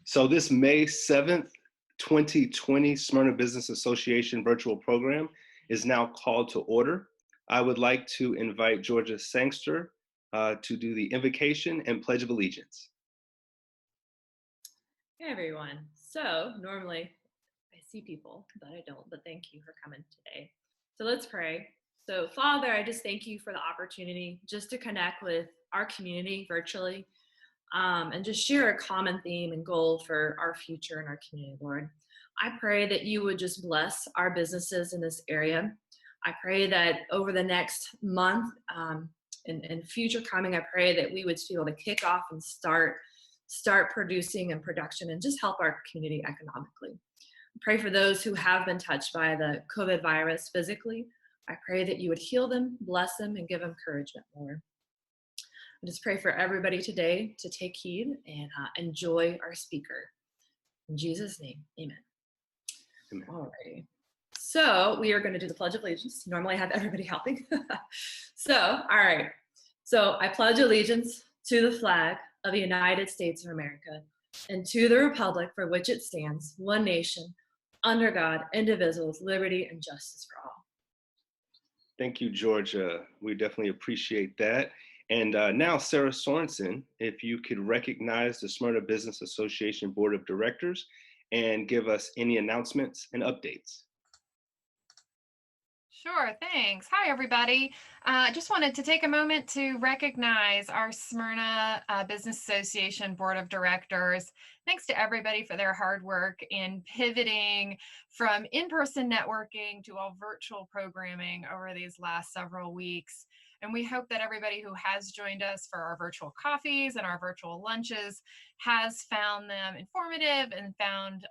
So this May 7th, 2020 Smyrna Business Association virtual program is now called to order. I would like to invite Georgia Sangster to do the invocation and Pledge of Allegiance. Hey everyone. So normally I see people, but I don't, but thank you for coming today. So let's pray. So Father, I just thank you for the opportunity just to connect with our community virtually and just share a common theme and goal for our future and our community, Lord. I pray that you would just bless our businesses in this area. I pray that over the next month and future coming, I pray that we would be able to kick off and start producing and production and just help our community economically. Pray for those who have been touched by the COVID virus physically. I pray that you would heal them, bless them, and give encouragement, Lord. I just pray for everybody today to take heed and enjoy our speaker. In Jesus' name, amen. Amen. All righty. So we are going to do the Pledge of Allegiance. Normally I have everybody helping. So, all right. So I pledge allegiance to the flag of the United States of America and to the republic for which it stands, one nation, under God, indivisible, with liberty and justice for all. Thank you, Georgia. We definitely appreciate that. And now, Sarah Sorensen, if you could recognize the Smyrna Business Association Board of Directors and give us any announcements and updates. Sure, thanks. Hi, everybody. Just wanted to take a moment to recognize our Smyrna Business Association Board of Directors. Thanks to everybody for their hard work in pivoting from in-person networking to all virtual programming over these last several weeks. And we hope that everybody who has joined us for our virtual coffees and our virtual lunches has found them informative and found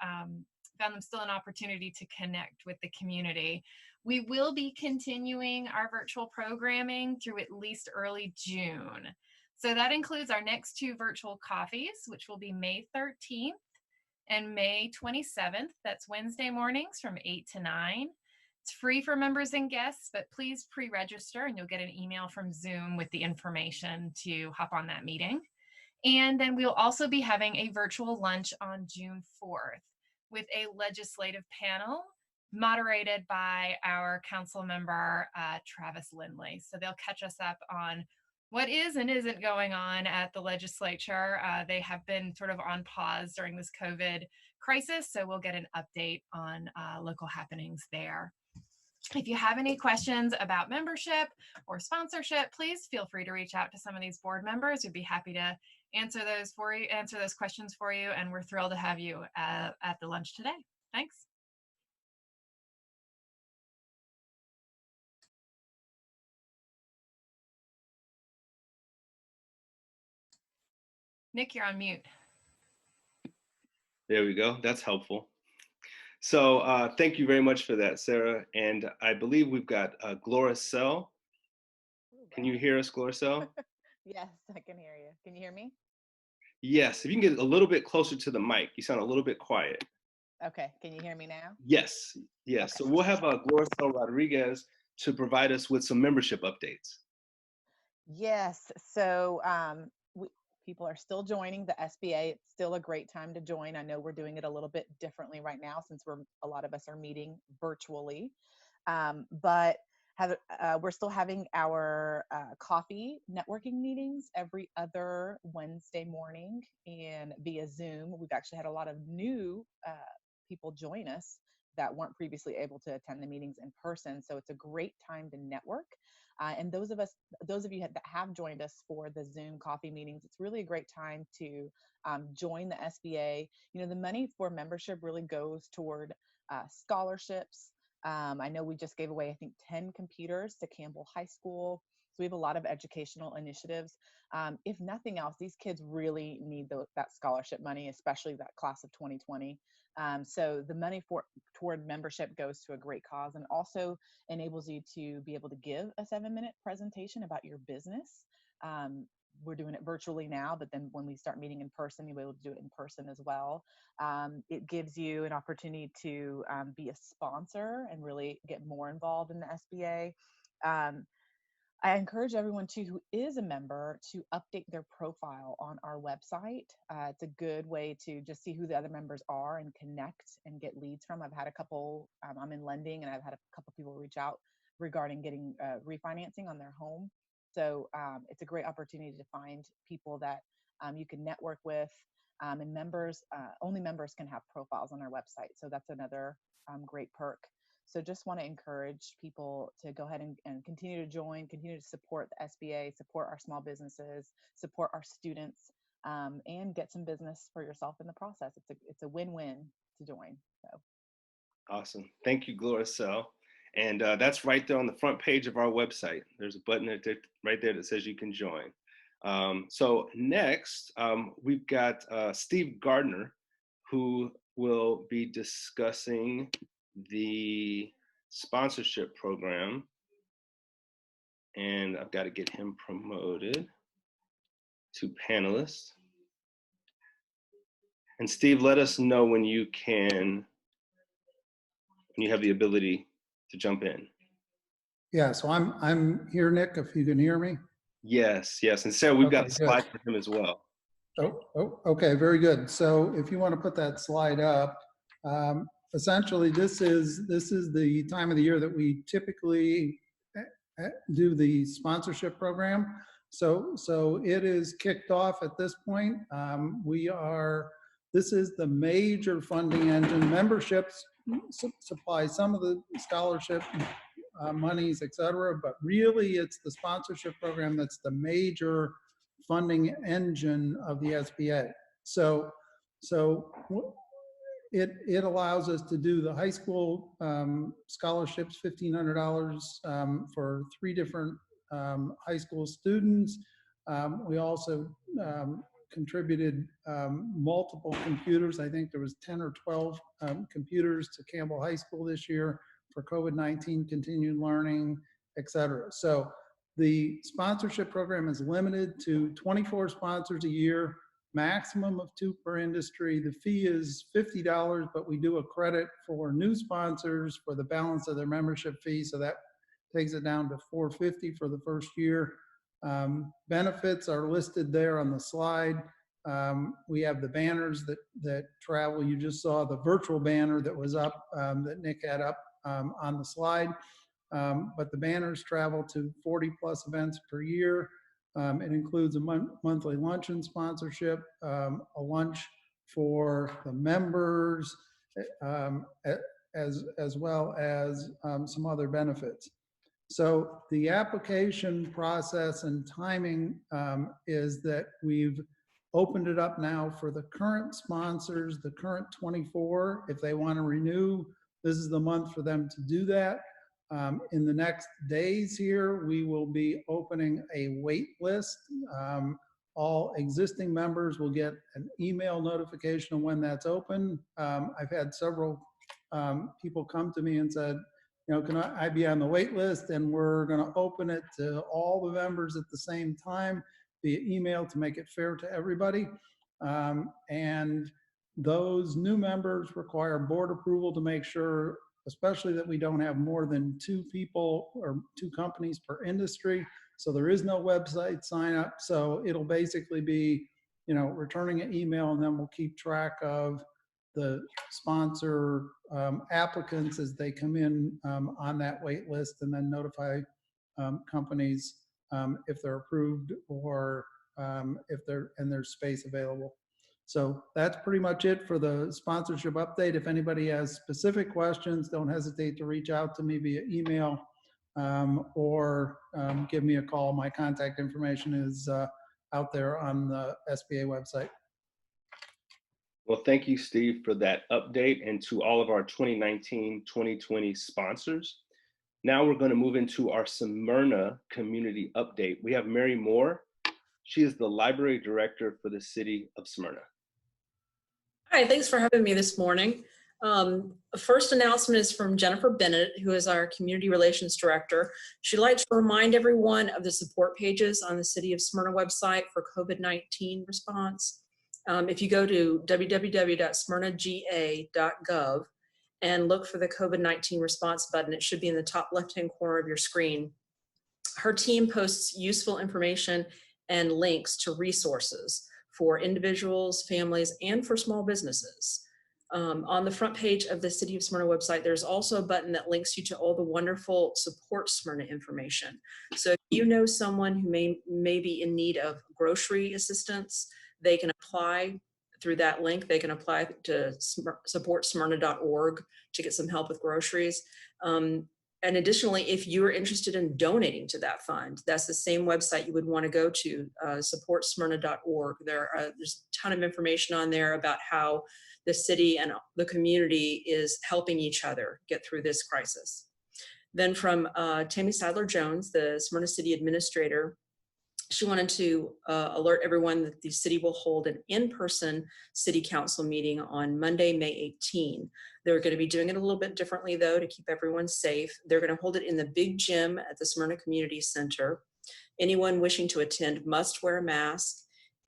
them still an opportunity to connect with the community. We will be continuing our virtual programming through at least early June. So that includes our next two virtual coffees, which will be May 13th and May 27th. That's Wednesday mornings from 8 to 9. It's free for members and guests, but please pre-register and you'll get an email from Zoom with the information to hop on that meeting. And then we'll also be having a virtual lunch on June 4th with a legislative panel moderated by our council member, Travis Lindley. So they'll catch us up on what is and isn't going on at the legislature. They have been sort of on pause during this COVID crisis, so we'll get an update on local happenings there. If you have any questions about membership or sponsorship, please feel free to reach out to some of these board members. We'd be happy to answer those questions for you, and we're thrilled to have you at the lunch today. Thanks. Nick, you're on mute. There we go. That's helpful. So thank you very much for that, Sarah. And I believe we've got Gloricel. Can you hear us, Gloricel? Yes, I can hear you. Can you hear me? Yes. If you can get a little bit closer to the mic. You sound a little bit quiet. Okay. Can you hear me now? Yes. Yes. Okay. So we'll have Gloricel Rodriguez to provide us with some membership updates. Yes. So people are still joining the SBA. It's still a great time to join. I know we're doing it a little bit differently right now since a lot of us are meeting virtually, but we're still having our coffee networking meetings every other Wednesday morning and via Zoom. We've actually had a lot of new people join us that weren't previously able to attend the meetings in person. So it's a great time to network. And those of you that have joined us for the Zoom coffee meetings, it's really a great time to join the SBA. You know, the money for membership really goes toward scholarships. I know we just gave away, I think, 10 computers to Campbell High School. So we have a lot of educational initiatives. If nothing else, these kids really need that scholarship money, especially that class of 2020. So the money toward membership goes to a great cause and also enables you to be able to give a 7-minute presentation about your business. We're doing it virtually now, but then when we start meeting in person, you'll be able to do it in person as well. It gives you an opportunity to be a sponsor and really get more involved in the SBA. I encourage everyone too who is a member to update their profile on our website. It's a good way to just see who the other members are and connect and get leads from. I've had a couple, I'm in lending, and I've had a couple people reach out regarding getting refinancing on their home. So it's a great opportunity to find people that you can network with. And members, only members can have profiles on our website. So that's another great perk. So just want to encourage people to go ahead and continue to join, continue to support the SBA, support our small businesses, support our students, and get some business for yourself in the process. It's a win-win to join. So Awesome. Thank you, Gloricel. And that's right there on the front page of our website. There's a button right there that says you can join. So next, we've got Steve Gardner, who will be discussing the sponsorship program. And I've got to get him promoted to panelist. And Steve, let us know when you have the ability to jump in. Yeah, so I'm here, Nick, if you can hear me. Yes, yes. And Sarah, we've got a Okay, slide for him as well. Okay, very good. So if you want to put that slide up, essentially this is the time of the year that we typically do the sponsorship program. So it is kicked off at this point. This is the major funding engine. Memberships supply some of the scholarship monies, et cetera, but really it's the sponsorship program that's the major funding engine of the SBA. So it allows us to do the high school scholarships, $1,500 for 3 different high school students. We also contributed multiple computers. I think there was 10 or 12 computers to Campbell High School this year for COVID-19 continued learning, et cetera. So the sponsorship program is limited to 24 sponsors a year, maximum of 2 per industry. The fee is $50, but we do a credit for new sponsors for the balance of their membership fee. So that takes it down to $450 for the first year. Benefits are listed there on the slide. We have the banners that travel. You just saw the virtual banner that was up, that Nick had up on the slide. But the banners travel to 40 plus events per year. It includes a monthly luncheon sponsorship, a lunch for the members, as well as some other benefits. So the application process and timing is that we've opened it up now for the current sponsors, the current 24. If they want to renew, this is the month for them to do that. In the next days here, we will be opening a wait list. All existing members will get an email notification of when that's open. I've had several people come to me and said, you know, can I be on the wait list? And we're going to open it to all the members at the same time via email to make it fair to everybody. And those new members require board approval to make sure, especially that we don't have more than 2 people or 2 companies per industry. So there is no website sign up. So it'll basically be, you know, returning an email, and then we'll keep track of the sponsor applicants as they come in on that wait list, and then notify companies if they're approved or if there's space available. So that's pretty much it for the sponsorship update. If anybody has specific questions, don't hesitate to reach out to me via email or give me a call. My contact information is out there on the SBA website. Well, thank you, Steve, for that update, and to all of our 2019-2020 sponsors. Now we're going to move into our Smyrna community update. We have Mary Moore. She is the library director for the city of Smyrna. Hi, thanks for having me this morning. First announcement is from Jennifer Bennett, who is our community relations director. She'd like to remind everyone of the support pages on the City of Smyrna website for COVID-19 response. If you go to www.smyrnaga.gov and look for the COVID-19 response button, it should be in the top left-hand corner of your screen. Her team posts useful information and links to resources for individuals, families, and for small businesses. On the front page of the City of Smyrna website, there's also a button that links you to all the wonderful Support Smyrna information. So if you know someone who may be in need of grocery assistance, they can apply through that link. They can apply to supportsmyrna.org to get some help with groceries. And additionally, if you're interested in donating to that fund, that's the same website you would want to go to, supportsmyrna.org. There's a ton of information on there about how the city and the community is helping each other get through this crisis. Then from Tammy Sadler-Jones, the Smyrna City Administrator, she wanted to alert everyone that the city will hold an in-person city council meeting on Monday, May 18. They're going to be doing it a little bit differently, though, to keep everyone safe. They're going to hold it in the big gym at the Smyrna Community Center. Anyone wishing to attend must wear a mask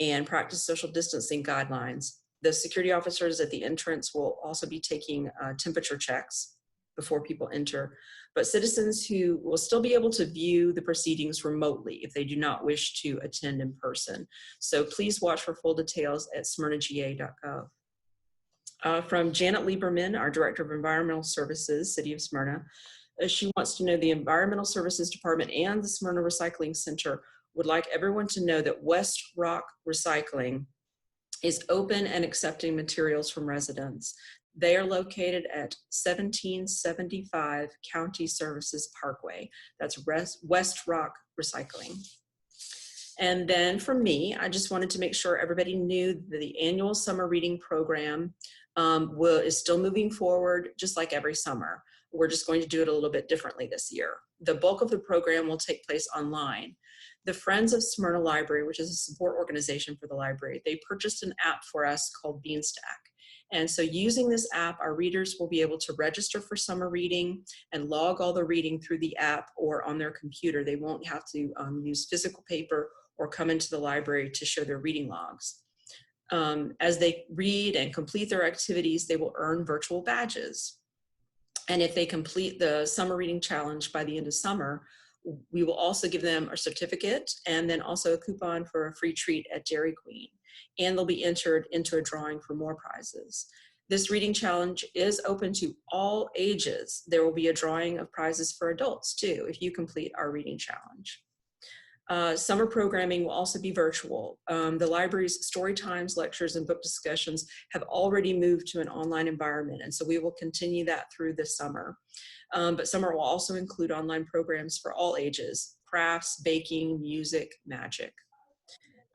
and practice social distancing guidelines. The security officers at the entrance will also be taking temperature checks before people enter, but citizens who will still be able to view the proceedings remotely if they do not wish to attend in person. So please watch for full details at smyrnaga.gov. From Janet Lieberman, our Director of Environmental Services, City of Smyrna, she wants to know the Environmental Services Department and the Smyrna Recycling Center would like everyone to know that West Rock Recycling is open and accepting materials from residents. They are located at 1775 County Services Parkway. That's West Rock Recycling. And then for me, I just wanted to make sure everybody knew that the annual summer reading program is still moving forward, just like every summer. We're just going to do it a little bit differently this year. The bulk of the program will take place online. The Friends of Smyrna Library, which is a support organization for the library, they purchased an app for us called Beanstack. And so using this app, our readers will be able to register for summer reading and log all the reading through the app or on their computer. They won't have to use physical paper or come into the library to show their reading logs. As they read and complete their activities, they will earn virtual badges. And if they complete the summer reading challenge by the end of summer, we will also give them a certificate and then also a coupon for a free treat at Dairy Queen. And they'll be entered into a drawing for more prizes. This reading challenge is open to all ages. There will be a drawing of prizes for adults too, if you complete our reading challenge. Summer programming will also be virtual. The library's story times, lectures, and book discussions have already moved to an online environment, and so we will continue that through this summer. But summer will also include online programs for all ages: crafts, baking, music, magic.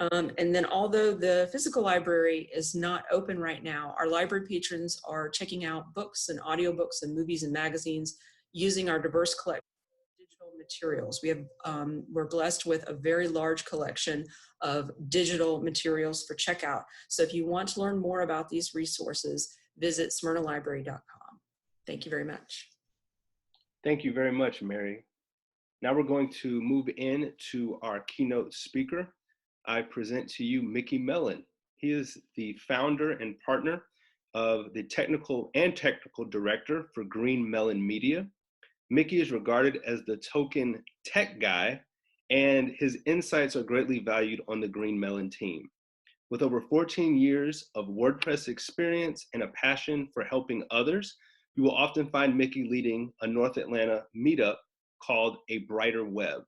And then although the physical library is not open right now, our library patrons are checking out books and audiobooks and movies and magazines using our diverse collection of digital materials. We're blessed with a very large collection of digital materials for checkout. So if you want to learn more about these resources, visit smyrnalibrary.com. Thank you very much. Thank you very much, Mary. Now we're going to move in to our keynote speaker. I present to you Mickey Mellen. He is the founder and partner of the technical director for GreenMellen Media. Mickey is regarded as the token tech guy, and his insights are greatly valued on the GreenMellen team. With over 14 years of WordPress experience and a passion for helping others, you will often find Mickey leading a North Atlanta meetup called A Brighter Web.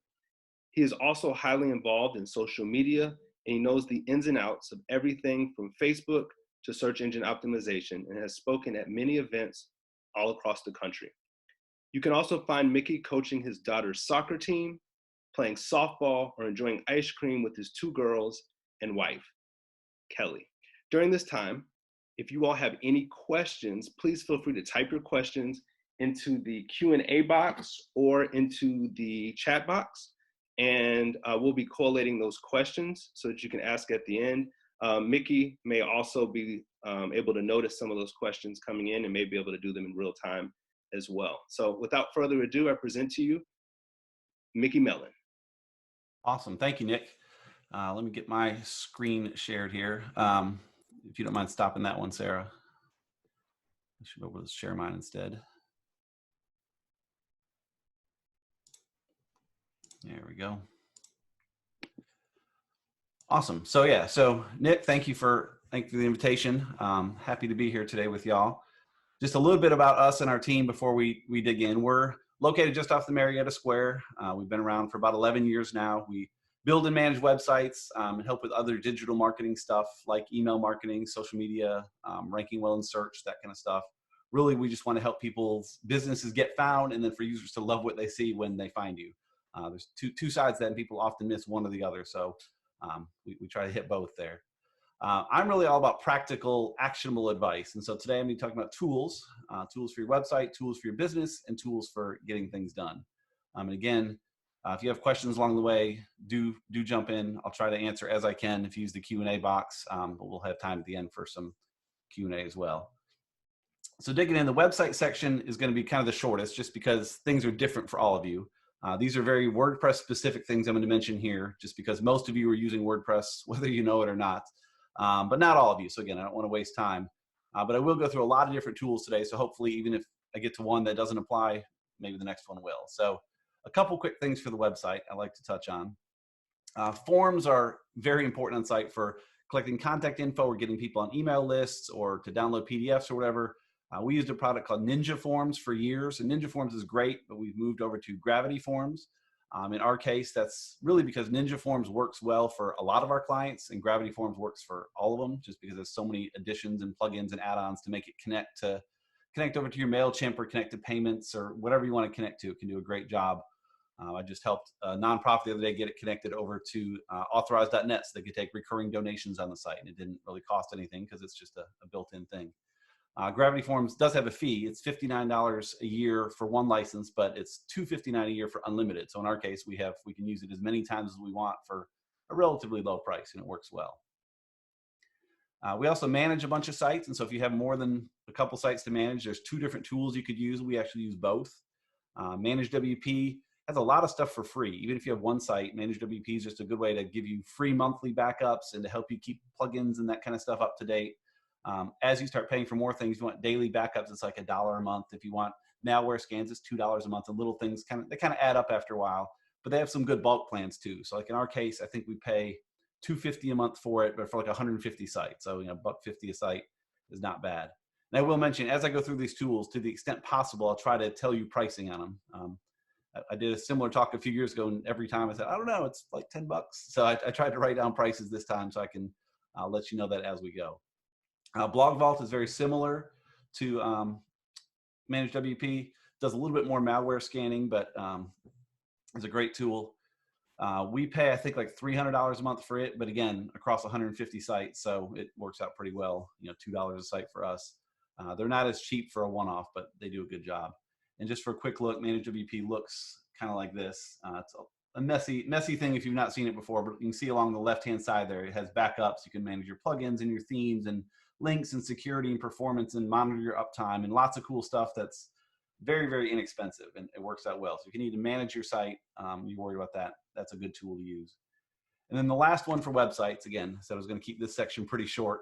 He is also highly involved in social media, and he knows the ins and outs of everything from Facebook to search engine optimization, and has spoken at many events all across the country. You can also find Mickey coaching his daughter's soccer team, playing softball, or enjoying ice cream with his 2 girls and wife, Kelly. During this time, if you all have any questions, please feel free to type your questions into the Q&A box or into the chat box. And we'll be collating those questions so that you can ask at the end. Mickey may also be able to notice some of those questions coming in and may be able to do them in real time as well. So without further ado, I present to you Mickey Mellen. Awesome. Thank you, Nick. Let me get my screen shared here. If you don't mind stopping that one, Sarah. I should be able to share mine instead. There we go. Awesome. So yeah, so Nick, thank you for the invitation. Happy to be here today with y'all. Just a little bit about us and our team before we dig in. We're located just off the Marietta Square. We've been around for about 11 years now. We build and manage websites and help with other digital marketing stuff like email marketing, social media, ranking well in search, that kind of stuff. Really, we just want to help people's businesses get found and then for users to love what they see when they find you. There's two sides that, and people often miss one or the other. So we try to hit both there. I'm really all about practical, actionable advice. And so today I'm going to be talking about tools, tools for your website, tools for your business, and tools for getting things done. And again, if you have questions along the way, do jump in. I'll try to answer as I can if you use the Q&A box, but we'll have time at the end for some Q&A as well. So digging in, the website section is going to be kind of the shortest just because things are different for all of you. These are very WordPress specific things I'm going to mention here just because most of you are using WordPress, whether you know it or not. But not all of you. So again, I don't want to waste time. But I will go through a lot of different tools today. So hopefully, even if I get to one that doesn't apply, maybe the next one will. So a couple quick things for the website I like to touch on. Forms are very important on site for collecting contact info or getting people on email lists or to download PDFs or whatever. We used a product called Ninja Forms for years, and Ninja Forms is great, but we've moved over to Gravity Forms. In our case, that's really because Ninja Forms works well for a lot of our clients, and Gravity Forms works for all of them, just because there's so many additions and plugins and add-ons to make it connect over to your MailChimp or connect to payments or whatever you want to connect to. It can do a great job. I just helped a nonprofit the other day get it connected over to authorize.net so they could take recurring donations on the site, and it didn't really cost anything because it's just a built-in thing. Gravity Forms does have a fee. It's $59 a year for one license, but it's $259 a year for unlimited. So in our case, we can use it as many times as we want for a relatively low price, and it works well. We also manage a bunch of sites, and so if you have more than a couple sites to manage, there's two different tools you could use. We actually use both. Manage WP has a lot of stuff for free. Even if you have one site, Manage WP is just a good way to give you free monthly backups and to help you keep plugins and that kind of stuff up to date. As you start paying for more things, you want daily backups, it's like $1 a month. If you want malware scans, it's $2 a month. And little things they kind of add up after a while, but they have some good bulk plans too. So like in our case, I think we pay $250 a month for it, but for like 150 sites. So, $150 a site is not bad. And I will mention, as I go through these tools, to the extent possible, I'll try to tell you pricing on them. I did a similar talk a few years ago, and every time I said, I don't know, it's like $10. So I tried to write down prices this time so I can let you know that as we go. Blog Vault is very similar to Manage WP. Does a little bit more malware scanning, but it's a great tool. We pay, I think, like $300 a month for it, but again, across 150 sites, so it works out pretty well. $2 a site for us. They're not as cheap for a one-off, but they do a good job. And just for a quick look, Manage WP looks kind of like this. It's a messy thing if you've not seen it before, but you can see along the left-hand side there, it has backups. You can manage your plugins and your themes and links and security and performance and monitor your uptime and lots of cool stuff that's very, very inexpensive, and it works out well. So if you need to manage your site, you worry about that, that's a good tool to use. And then the last one for websites, again, I said I was going to keep this section pretty short.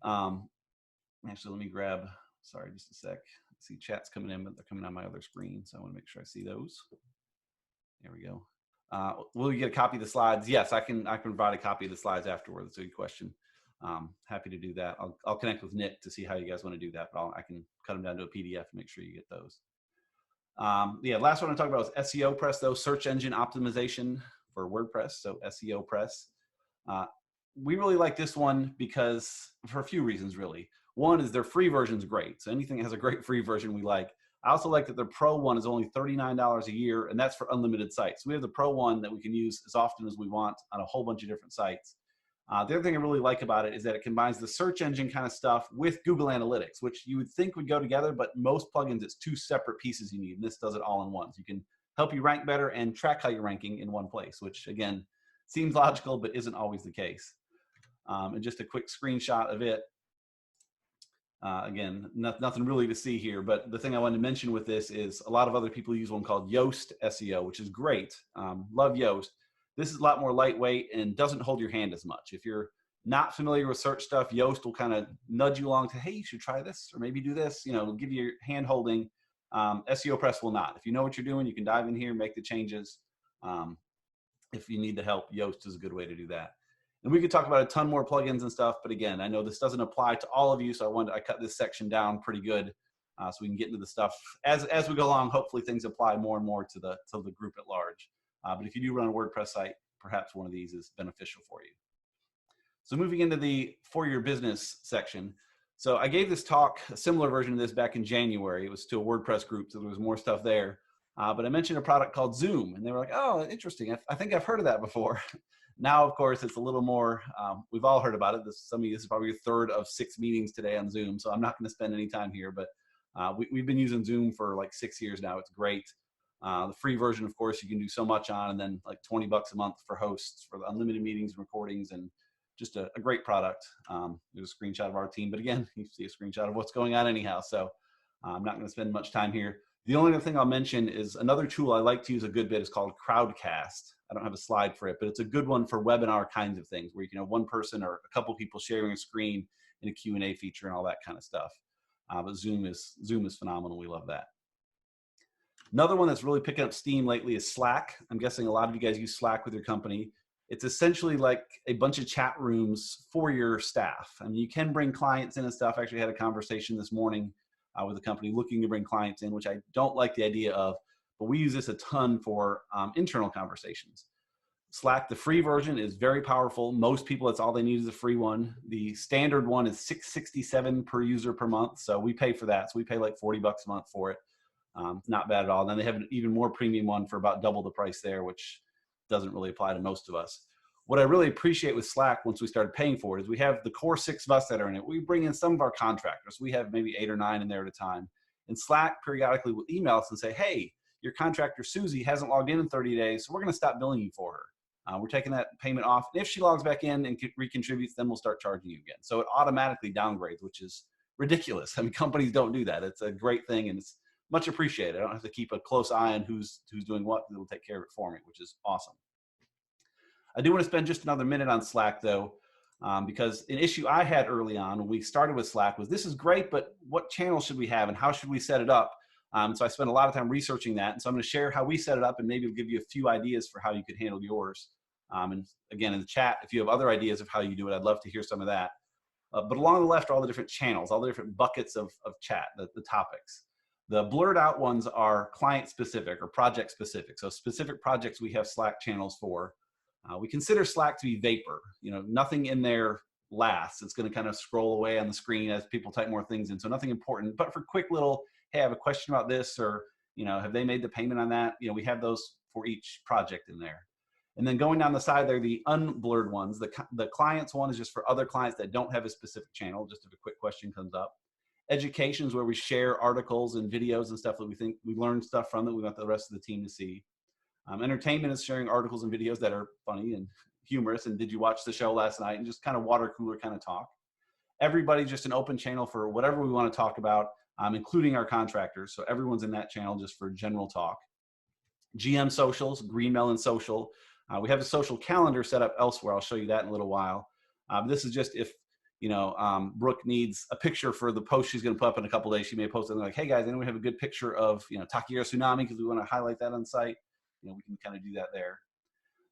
Actually, let me grab, sorry, just a sec. I see chats coming in, but they're coming on my other screen, so I want to make sure I see those. There we go. Will you get a copy of the slides? Yes, I can provide a copy of the slides afterwards. That's a good question. Happy to do that. I'll connect with Nick to see how you guys want to do that, but I can cut them down to a PDF and make sure you get those. Last one I'm talking about is SEO Press, though, search engine optimization for WordPress. So SEO Press. We really like this one because for a few reasons, really. One is their free version is great. So anything that has a great free version we like. I also like that their Pro one is only $39 a year, and that's for unlimited sites. We have the Pro one that we can use as often as we want on a whole bunch of different sites. The other thing I really like about it is that it combines the search engine kind of stuff with Google Analytics, which you would think would go together, but most plugins, it's two separate pieces you need, and this does it all in one. So you can help you rank better and track how you're ranking in one place, which, again, seems logical, but isn't always the case. And just a quick screenshot of it. Again, nothing really to see here, but the thing I wanted to mention with this is a lot of other people use one called Yoast SEO, which is great. Love Yoast. This is a lot more lightweight and doesn't hold your hand as much. If you're not familiar with search stuff, Yoast will kind of nudge you along to, hey, you should try this or maybe do this, it'll give you hand holding. SEO Press will not. If you know what you're doing, you can dive in here, make the changes. if you need the help, Yoast is a good way to do that. And we could talk about a ton more plugins and stuff, but again, I know this doesn't apply to all of you, so I cut this section down pretty good, so we can get into the stuff as we go along. Hopefully, things apply more and more to the group at large. But if you do run a WordPress site, perhaps one of these is beneficial for you. So moving into the For Your Business section. So I gave this talk, a similar version of this, back in January. It was to a WordPress group, so there was more stuff there. But I mentioned a product called Zoom, and they were like, oh, interesting. I think I've heard of that before. Now, of course, it's a little more, we've all heard about it. Some of you, this is probably your third of 6 meetings today on Zoom, so I'm not going to spend any time here, but we've been using Zoom for like 6 years now. It's great. The free version, of course, you can do so much on, and then like $20 a month for hosts for the unlimited meetings and recordings, and just a great product. There's a screenshot of our team, but again, you see a screenshot of what's going on anyhow, so I'm not going to spend much time here. The only other thing I'll mention is another tool I like to use a good bit is called Crowdcast. I don't have a slide for it, but it's a good one for webinar kinds of things where you can have one person or a couple people sharing a screen in a Q&A feature and all that kind of stuff. But Zoom is phenomenal. We love that. Another one that's really picking up steam lately is Slack. I'm guessing a lot of you guys use Slack with your company. It's essentially like a bunch of chat rooms for your staff. I mean, you can bring clients in and stuff. I actually had a conversation this morning with a company looking to bring clients in, which I don't like the idea of, but we use this a ton for internal conversations. Slack, the free version, is very powerful. Most people, that's all they need is a free one. The standard one is $667 per user per month, so we pay for that. So we pay like $40 a month for it. Not bad at all. And then they have an even more premium one for about double the price there, which doesn't really apply to most of us. What I really appreciate with Slack once we started paying for it is we have the core 6 of us that are in it. We bring in some of our contractors. We have maybe 8 or 9 in there at a time. And Slack periodically will email us and say, hey, your contractor Susie hasn't logged in 30 days, so we're going to stop billing you for her. We're taking that payment off. And if she logs back in and recontributes, then we'll start charging you again. So it automatically downgrades, which is ridiculous. I mean, companies don't do that. It's a great thing, and it's much appreciated. I don't have to keep a close eye on who's doing what. It'll take care of it for me, which is awesome. I do want to spend just another minute on Slack, though, because an issue I had early on when we started with Slack was this is great, but what channel should we have and how should we set it up? So I spent a lot of time researching that. And so I'm going to share how we set it up and maybe we'll give you a few ideas for how you could handle yours. And again, in the chat, if you have other ideas of how you do it, I'd love to hear some of that. But along the left are all the different channels, all the different buckets of chat, the topics. The blurred out ones are client specific or project specific. So specific projects we have Slack channels for. We consider Slack to be vapor. You know, nothing in there lasts. It's going to kind of scroll away on the screen as people type more things in. So nothing important, but for quick little, hey, I have a question about this, or, you know, have they made the payment on that? You know, we have those for each project in there. And then going down the side there, the unblurred ones, the clients one is just for other clients that don't have a specific channel, just if a quick question comes up. Education is where we share articles and videos and stuff that we think we learned stuff from that we want the rest of the team to see. Entertainment is sharing articles and videos that are funny and humorous, and did you watch the show last night, and just kind of water cooler kind of talk. Everybody's just an open channel for whatever we want to talk about, including our contractors. So everyone's in that channel just for general talk. GM socials, GreenMellen social. We have a social calendar set up elsewhere. I'll show you that in a little while. This is just if, you know, Brooke needs a picture for the post she's going to put up in a couple of days. She may post something like, hey guys, anyone have a good picture of, you know, Takira tsunami because we want to highlight that on site. You know, we can kind of do that there.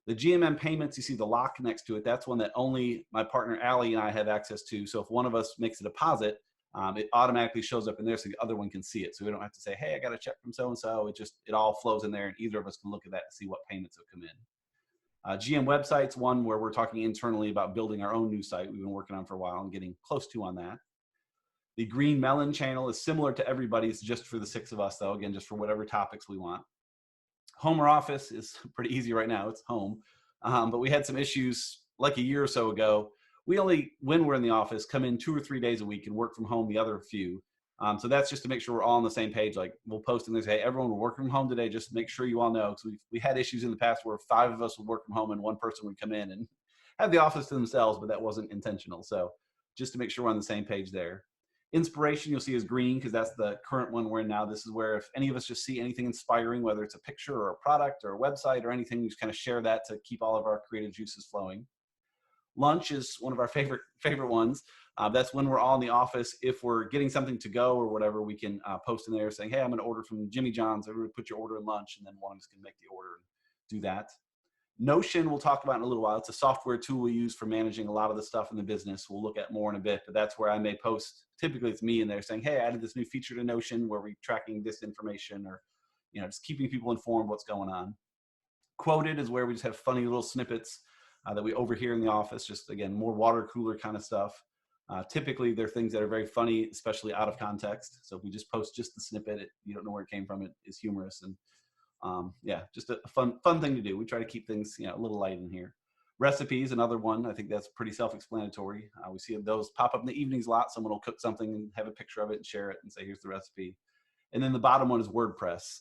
The GMM payments, you see the lock next to it. That's one that only my partner Allie and I have access to. So if one of us makes a deposit, it automatically shows up in there so the other one can see it. So we don't have to say, hey, I got a check from so-and-so. It all flows in there and either of us can look at that and see what payments have come in. GM websites, one where we're talking internally about building our own new site we've been working on for a while and getting close to on that. The GreenMellen channel is similar to everybody's, just for the 6 of us though, again, just for whatever topics we want. Home or office is pretty easy right now. It's home. But we had some issues like a year or so ago. We only, when we're in the office, come in 2 or 3 days a week and work from home the other few. So that's just to make sure we're all on the same page. Like we'll post in there, say, hey, everyone, we're working from home today. Just make sure you all know. Because we had issues in the past where 5 of us would work from home and one person would come in and have the office to themselves, but that wasn't intentional. So just to make sure we're on the same page there. Inspiration you'll see is green because that's the current one we're in now. This is where if any of us just see anything inspiring, whether it's a picture or a product or a website or anything, we just kind of share that to keep all of our creative juices flowing. Lunch is one of our favorite ones. That's when we're all in the office. If we're getting something to go or whatever, we can post in there saying, hey, I'm going to order from Jimmy John's. Everybody put your order in lunch, and then one of us can make the order and do that. Notion we'll talk about in a little while. It's a software tool we use for managing a lot of the stuff in the business. We'll look at more in a bit, but that's where I may post. Typically it's me in there saying, hey, I added this new feature to Notion where we're tracking this information, or just keeping people informed what's going on. Quoted is where we just have funny little snippets that we overhear in the office, just again, more water cooler kind of stuff. Typically they're things that are very funny, especially out of context. So if we just post just the snippet, you don't know where it came from, it is humorous. And yeah, just a fun thing to do. We try to keep things a little light in here. Recipes, another one. I think that's pretty self-explanatory. We see those pop up in the evenings a lot. Someone will cook something and have a picture of it and share it and say, here's the recipe. And then the bottom one is WordPress.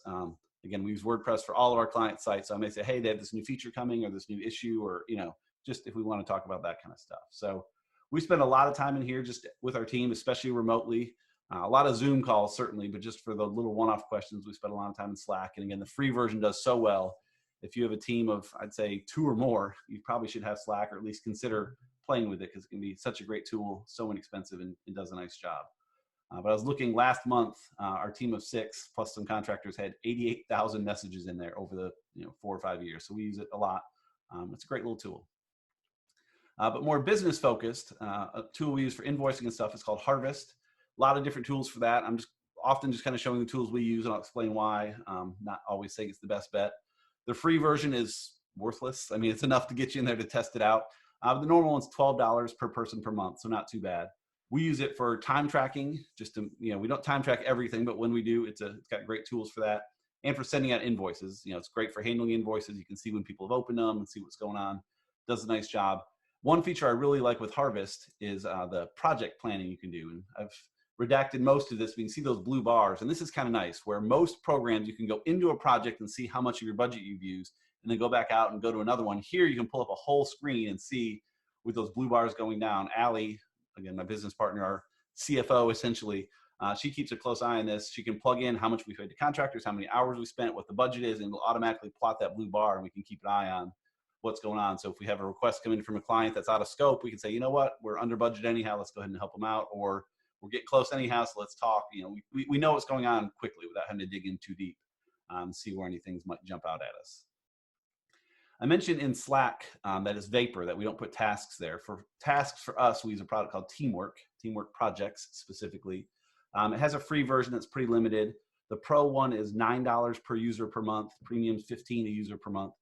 Again, we use WordPress for all of our client sites. So I may say, hey, they have this new feature coming or this new issue, or just if we want to talk about that kind of stuff. So we spend a lot of time in here just with our team, especially remotely. A lot of Zoom calls, certainly, but just for the little one-off questions, we spend a lot of time in Slack. And again, the free version does so well. If you have a team of, I'd say, 2 or more, you probably should have Slack, or at least consider playing with it, because it can be such a great tool, so inexpensive, and it does a nice job. But I was looking last month, our team of 6 plus some contractors had 88,000 messages in there over the 4 or 5 years. So we use it a lot. It's a great little tool. But more business focused, a tool we use for invoicing and stuff is called Harvest. A lot of different tools for that. I'm just often kind of showing the tools we use, and I'll explain why. Not always saying it's the best bet. The free version is worthless. I mean, it's enough to get you in there to test it out. The normal one's $12 per person per month, so not too bad. We use it for time tracking, just to, we don't time track everything, but when we do, it's got great tools for that. And for sending out invoices. It's great for handling invoices. You can see when people have opened them and see what's going on. Does a nice job. One feature I really like with Harvest is the project planning you can do. And I've redacted most of this, but you can see those blue bars. And this is kind of nice, where most programs, you can go into a project and see how much of your budget you've used, and then go back out and go to another one. Here, you can pull up a whole screen and see with those blue bars going down. Allie, again, my business partner, our CFO, essentially, she keeps a close eye on this. She can plug in how much we paid to contractors, how many hours we spent, what the budget is, and it'll automatically plot that blue bar, and we can keep an eye on what's going on. So if we have a request come in from a client that's out of scope, we can say, you know what, we're under budget anyhow, let's go ahead and help them out, or we're getting close anyhow, so let's talk. We know what's going on quickly without having to dig in too deep, see where any things might jump out at us. I mentioned in Slack that is Vapor, that we don't put tasks there. For tasks for us, we use a product called Teamwork Projects specifically. It has a free version that's pretty limited. The Pro one is $9 per user per month. Premium's $15 a user per month.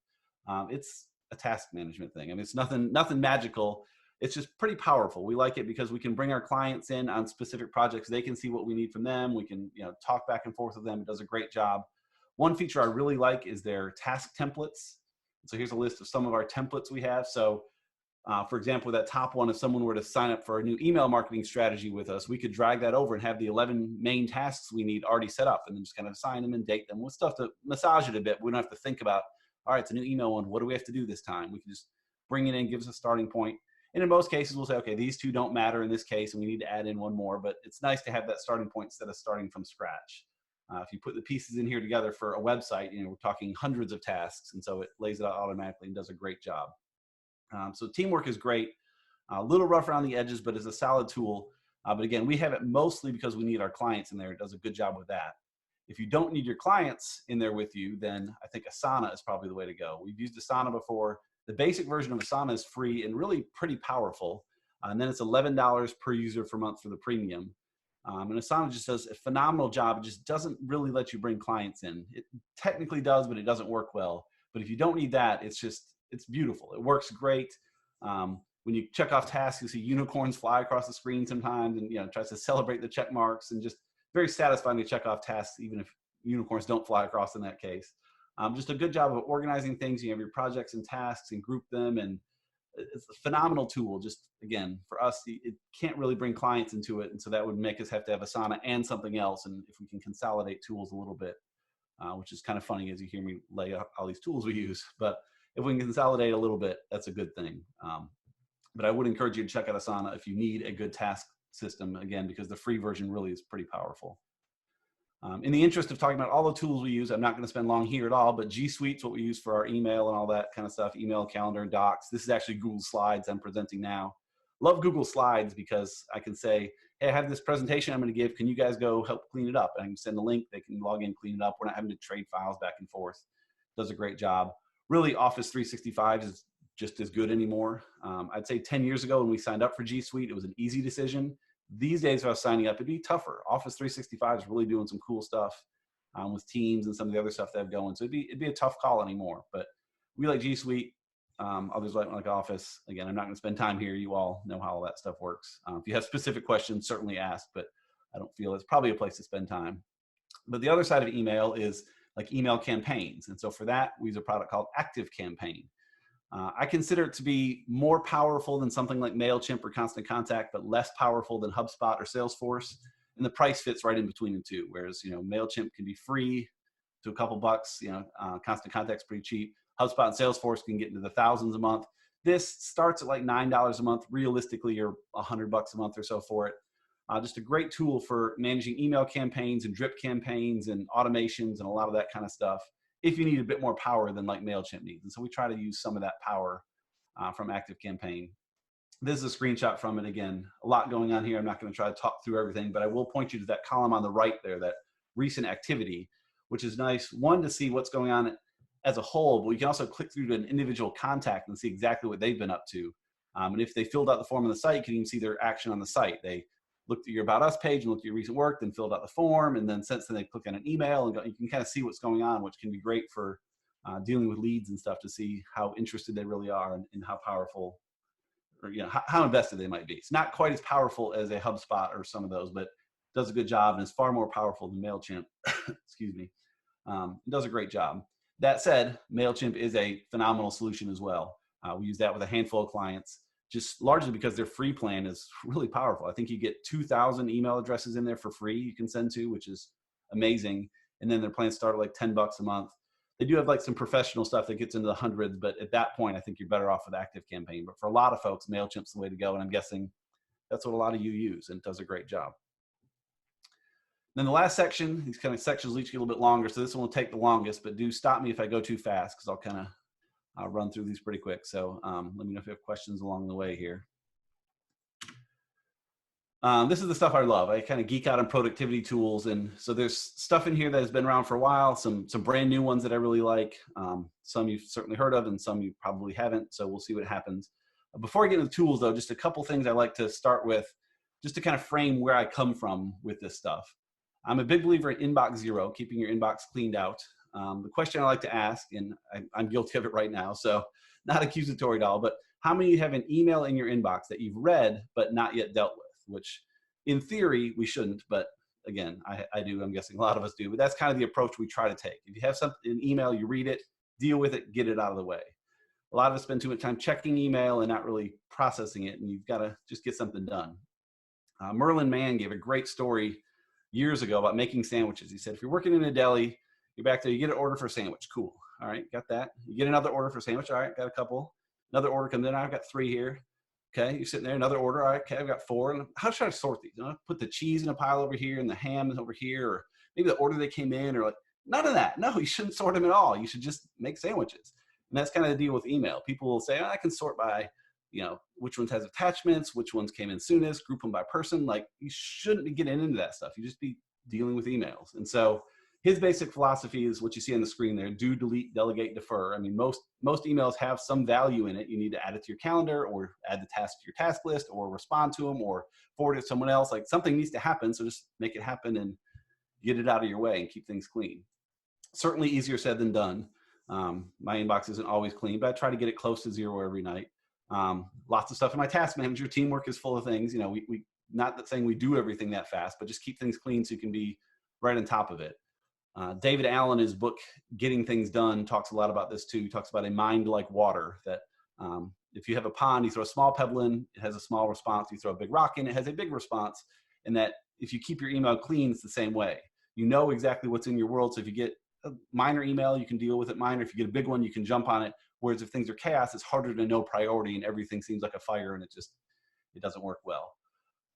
It's a task management thing. I mean, it's nothing magical. It's just pretty powerful. We like it because we can bring our clients in on specific projects. They can see what we need from them. We can talk back and forth with them. It does a great job. One feature I really like is their task templates. So here's a list of some of our templates we have. So for example, that top one, if someone were to sign up for a new email marketing strategy with us, we could drag that over and have the 11 main tasks we need already set up, and then just kind of assign them and date them with stuff to massage it a bit. We don't have to think about, all right, it's a new email one. What do we have to do this time? We can just bring it in, give us a starting point. And in most cases, we'll say, okay, these 2 don't matter in this case, and we need to add in 1 more. But it's nice to have that starting point instead of starting from scratch. If you put the pieces in here together for a website, we're talking hundreds of tasks, and so it lays it out automatically and does a great job. So Teamwork is great. A little rough around the edges, but it's a solid tool. But again, we have it mostly because we need our clients in there. It does a good job with that. If you don't need your clients in there with you, then I think Asana is probably the way to go. We've used Asana before. The basic version of Asana is free and really pretty powerful. And then it's $11 per user per month for the premium. And Asana just does a phenomenal job. It just doesn't really let you bring clients in. It technically does, but it doesn't work well. But if you don't need that, it's beautiful. It works great. When you check off tasks, you see unicorns fly across the screen sometimes, and tries to celebrate the check marks, and just very satisfying to check off tasks, even if unicorns don't fly across in that case. Just a good job of organizing things. You have your projects and tasks and group them, and it's a phenomenal tool. Just again, for us, it can't really bring clients into it, and so that would make us have to have Asana and something else. And if we can consolidate tools a little bit, which is kind of funny as you hear me lay out all these tools we use, but if we can consolidate a little bit, that's a good thing. But I would encourage you to check out Asana if you need a good task system, again, because the free version really is pretty powerful. In the interest of talking about all the tools we use, I'm not going to spend long here at all, but G Suite's what we use for our email and all that kind of stuff, email, calendar, and docs. This is actually Google Slides I'm presenting now. Love Google Slides because I can say, hey, I have this presentation I'm going to give. Can you guys go help clean it up? And I can send a link. They can log in, clean it up. We're not having to trade files back and forth. Does a great job. really Office 365 is just as good anymore. I'd say 10 years ago when we signed up for G Suite, it was an easy decision. These days, if I was signing up, it'd be tougher. Office 365 is really doing some cool stuff with Teams and some of the other stuff they have going. So it'd be a tough call anymore. But we like G Suite. Others like Office. Again, I'm not going to spend time here. You all know how all that stuff works. If you have specific questions, certainly ask, but I don't feel it's probably a place to spend time. But the other side of email is like email campaigns. And so for that, we use a product called Active Campaign. I consider it to be more powerful than something like MailChimp or Constant Contact, but less powerful than HubSpot or Salesforce. And the price fits right in between the two. Whereas, MailChimp can be free to a couple bucks, Constant Contact's pretty cheap. HubSpot and Salesforce can get into the thousands a month. This starts at like $9 a month. Realistically, you're $100 a month or so for it. Just a great tool for managing email campaigns and drip campaigns and automations and a lot of that kind of stuff, if you need a bit more power than like MailChimp needs. And so we try to use some of that power from Active Campaign. This is a screenshot from it. Again, a lot going on here. I'm not going to try to talk through everything, but I will point you to that column on the right there, that recent activity, which is nice. One, to see what's going on as a whole, but we can also click through to an individual contact and see exactly what they've been up to. And if they filled out the form on the site, you can even see their action on the site. They looked at your About Us page and looked at your recent work, then filled out the form, and then since then they click on an email, and you can kind of see what's going on, which can be great for dealing with leads and stuff, to see how interested they really are and how powerful, or how invested they might be. It's not quite as powerful as a HubSpot or some of those, but does a good job and is far more powerful than MailChimp. Excuse me. It does a great job. That said, MailChimp is a phenomenal solution as well. We use that with a handful of clients, just largely because their free plan is really powerful. I think you get 2,000 email addresses in there for free you can send to, which is amazing. And then their plans start at like $10 a month. They do have like some professional stuff that gets into the hundreds, but at that point, I think you're better off with Active Campaign. But for a lot of folks, MailChimp's the way to go. And I'm guessing that's what a lot of you use, and it does a great job. Then the last section, these kind of sections each get a little bit longer, so this one will take the longest, but do stop me if I go too fast, because I'll kind of run through these pretty quick. So let me know if you have questions along the way here. This is the stuff I love. I kind of geek out on productivity tools. And so there's stuff in here that has been around for a while, some brand new ones that I really like. Some you've certainly heard of and some you probably haven't. So we'll see what happens. Before I get into the tools though, just a couple things I like to start with, just to kind of frame where I come from with this stuff. I'm a big believer in inbox zero, keeping your inbox cleaned out. The question I like to ask, and I'm guilty of it right now, so not accusatory at all, but how many of you have an email in your inbox that you've read but not yet dealt with? Which in theory we shouldn't, but again, I do. I'm guessing a lot of us do, but that's kind of the approach we try to take. If you have an email, you read it, deal with it, get it out of the way. A lot of us spend too much time checking email and not really processing it, and you've got to just get something done. Merlin Mann gave a great story years ago about making sandwiches. He said, if you're working in a deli, you're back there, you get an order for a sandwich. Cool. All right, got that. You get another order for a sandwich. All right, got a couple. Another order comes in. I've got 3 here. Okay, you're sitting there, another order. All right, okay, I've got 4. And how should I sort these? Put the cheese in a pile over here and the ham is over here, or maybe the order they came in, or like, none of that. No, you shouldn't sort them at all. You should just make sandwiches. And that's kind of the deal with email. People will say, I can sort by, which ones has attachments, which ones came in soonest, group them by person. Like, you shouldn't be getting into that stuff. You just be dealing with emails. And so his basic philosophy is what you see on the screen there: do, delete, delegate, defer. I mean, most emails have some value in it. You need to add it to your calendar, or add the task to your task list, or respond to them, or forward it to someone else. Like, something needs to happen, so just make it happen and get it out of your way and keep things clean. Certainly easier said than done. My inbox isn't always clean, but I try to get it close to 0 every night. Lots of stuff in my task manager. Teamwork is full of things. We not that saying we do everything that fast, but just keep things clean so you can be right on top of it. David Allen, his book, Getting Things Done, talks a lot about this too. He talks about a mind like water, that if you have a pond, you throw a small pebble in, it has a small response. You throw a big rock in, it has a big response. And that if you keep your email clean, it's the same way. You know exactly what's in your world. So if you get a minor email, you can deal with it minor. If you get a big one, you can jump on it. Whereas if things are chaos, it's harder to know priority and everything seems like a fire, and it doesn't work well.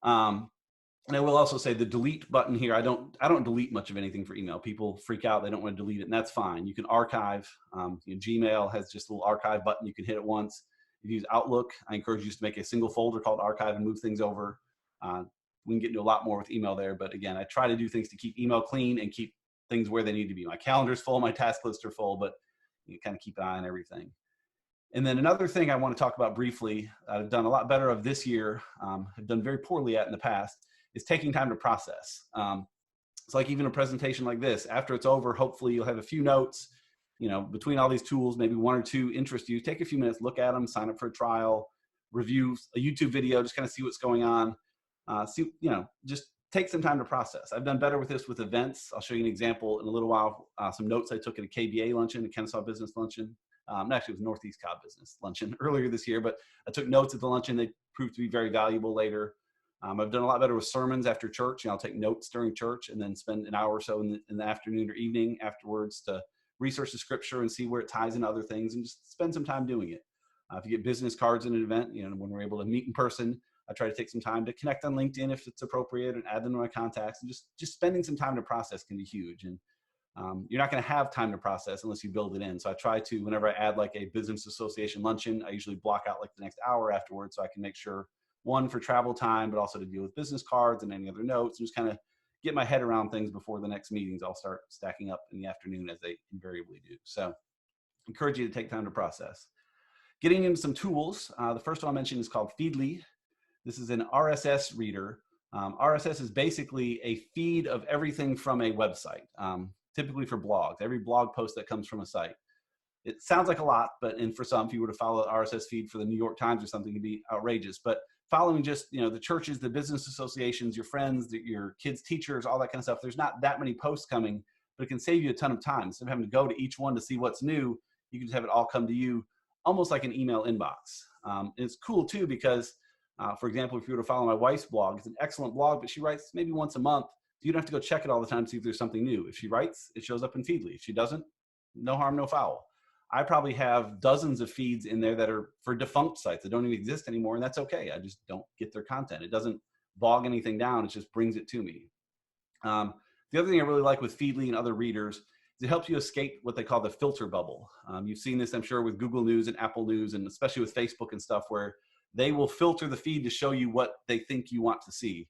And I will also say the delete button here, I don't delete much of anything for email. People freak out, they don't want to delete it, and that's fine. You can archive. Gmail has just a little archive button. You can hit it once. If you use Outlook, I encourage you to make a single folder called archive and move things over. We can get into a lot more with email there, but again, I try to do things to keep email clean and keep things where they need to be. My calendar's full, my task lists are full, but You kind of keep an eye on everything. And then another thing I want to talk about briefly, I've done a lot better of this year, I've done very poorly at in the past, is taking time to process. It's like even a presentation like this, after it's over, hopefully you'll have a few notes, between all these tools, maybe one or two interest you. Take a few minutes, look at them, sign up for a trial, review a YouTube video, just kind of see what's going on. Just take some time to process. I've done better with this with events. I'll show you an example in a little while. Some notes I took at a KBA luncheon, a Kennesaw Business Luncheon. Actually, it was Northeast Cobb Business Luncheon earlier this year, but I took notes at the luncheon. They proved to be very valuable later. I've done a lot better with sermons after church. I'll take notes during church and then spend an hour or so in the afternoon or evening afterwards to research the scripture and see where it ties into other things and just spend some time doing it. If you get business cards in an event, when we're able to meet in person, I try to take some time to connect on LinkedIn if it's appropriate and add them to my contacts. And just spending some time to process can be huge. And you're not going to have time to process unless you build it in. So I try to, whenever I add like a business association luncheon, I usually block out like the next hour afterwards so I can make sure, one, for travel time, but also to deal with business cards and any other notes and just kind of get my head around things before the next meetings all start stacking up in the afternoon as they invariably do. So encourage you to take time to process. Getting into some tools, the first one I mentioned is called Feedly. This is an RSS reader. RSS is basically a feed of everything from a website, typically for blogs, every blog post that comes from a site. It sounds like a lot, and for some, if you were to follow the RSS feed for the New York Times or something, it'd be outrageous. But following just, the churches, the business associations, your friends, your kids' teachers, all that kind of stuff, there's not that many posts coming, but it can save you a ton of time. Instead of having to go to each one to see what's new, you can just have it all come to you almost like an email inbox. And it's cool too because, for example, if you were to follow my wife's blog, it's an excellent blog, but she writes maybe once a month. So you don't have to go check it all the time to see if there's something new. If she writes, it shows up in Feedly. If she doesn't, no harm, no foul. I probably have dozens of feeds in there that are for defunct sites that don't even exist anymore, and that's okay. I just don't get their content. It doesn't bog anything down. It just brings it to me. The other thing I really like with Feedly and other readers is it helps you escape what they call the filter bubble. You've seen this, I'm sure, with Google News and Apple News, and especially with Facebook and stuff, where they will filter the feed to show you what they think you want to see,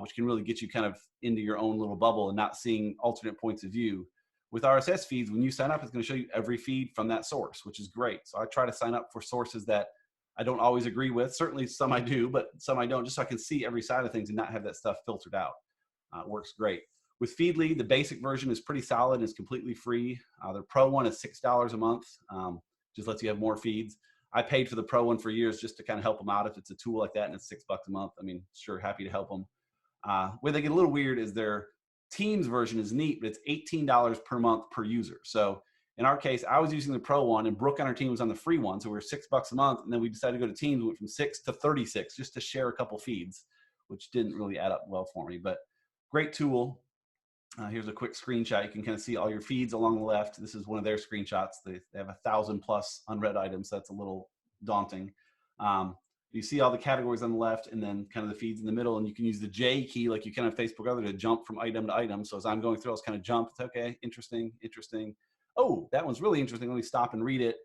which can really get you kind of into your own little bubble and not seeing alternate points of view. With RSS feeds, when you sign up, it's going to show you every feed from that source, which is great. So I try to sign up for sources that I don't always agree with. Certainly some I do, but some I don't, just so I can see every side of things and not have that stuff filtered out. It works great. With Feedly, the basic version is pretty solid and is completely free. The pro one is $6 a month. Just lets you have more feeds. I paid for the pro one for years just to kind of help them out. If it's a tool like that and it's $6 a month, I mean, sure, happy to help them. Where they get a little weird is their Teams version is neat, but it's $18 per month per user. So in our case, I was using the pro one and Brooke on our team was on the free one. So we were $6 a month. And then we decided to go to Teams, went from 6 to 36 just to share a couple feeds, which didn't really add up well for me, but great tool. Here's a quick screenshot. You can kind of see all your feeds along the left. This is one of their screenshots. They have 1,000 plus unread items. So that's a little daunting. You see all the categories on the left and then kind of the feeds in the middle, and you can use the J key like you can on Facebook or other to jump from item to item. So as I'm going through, I was kind of jump. It's okay, interesting. Oh, that one's really interesting. Let me stop and read it.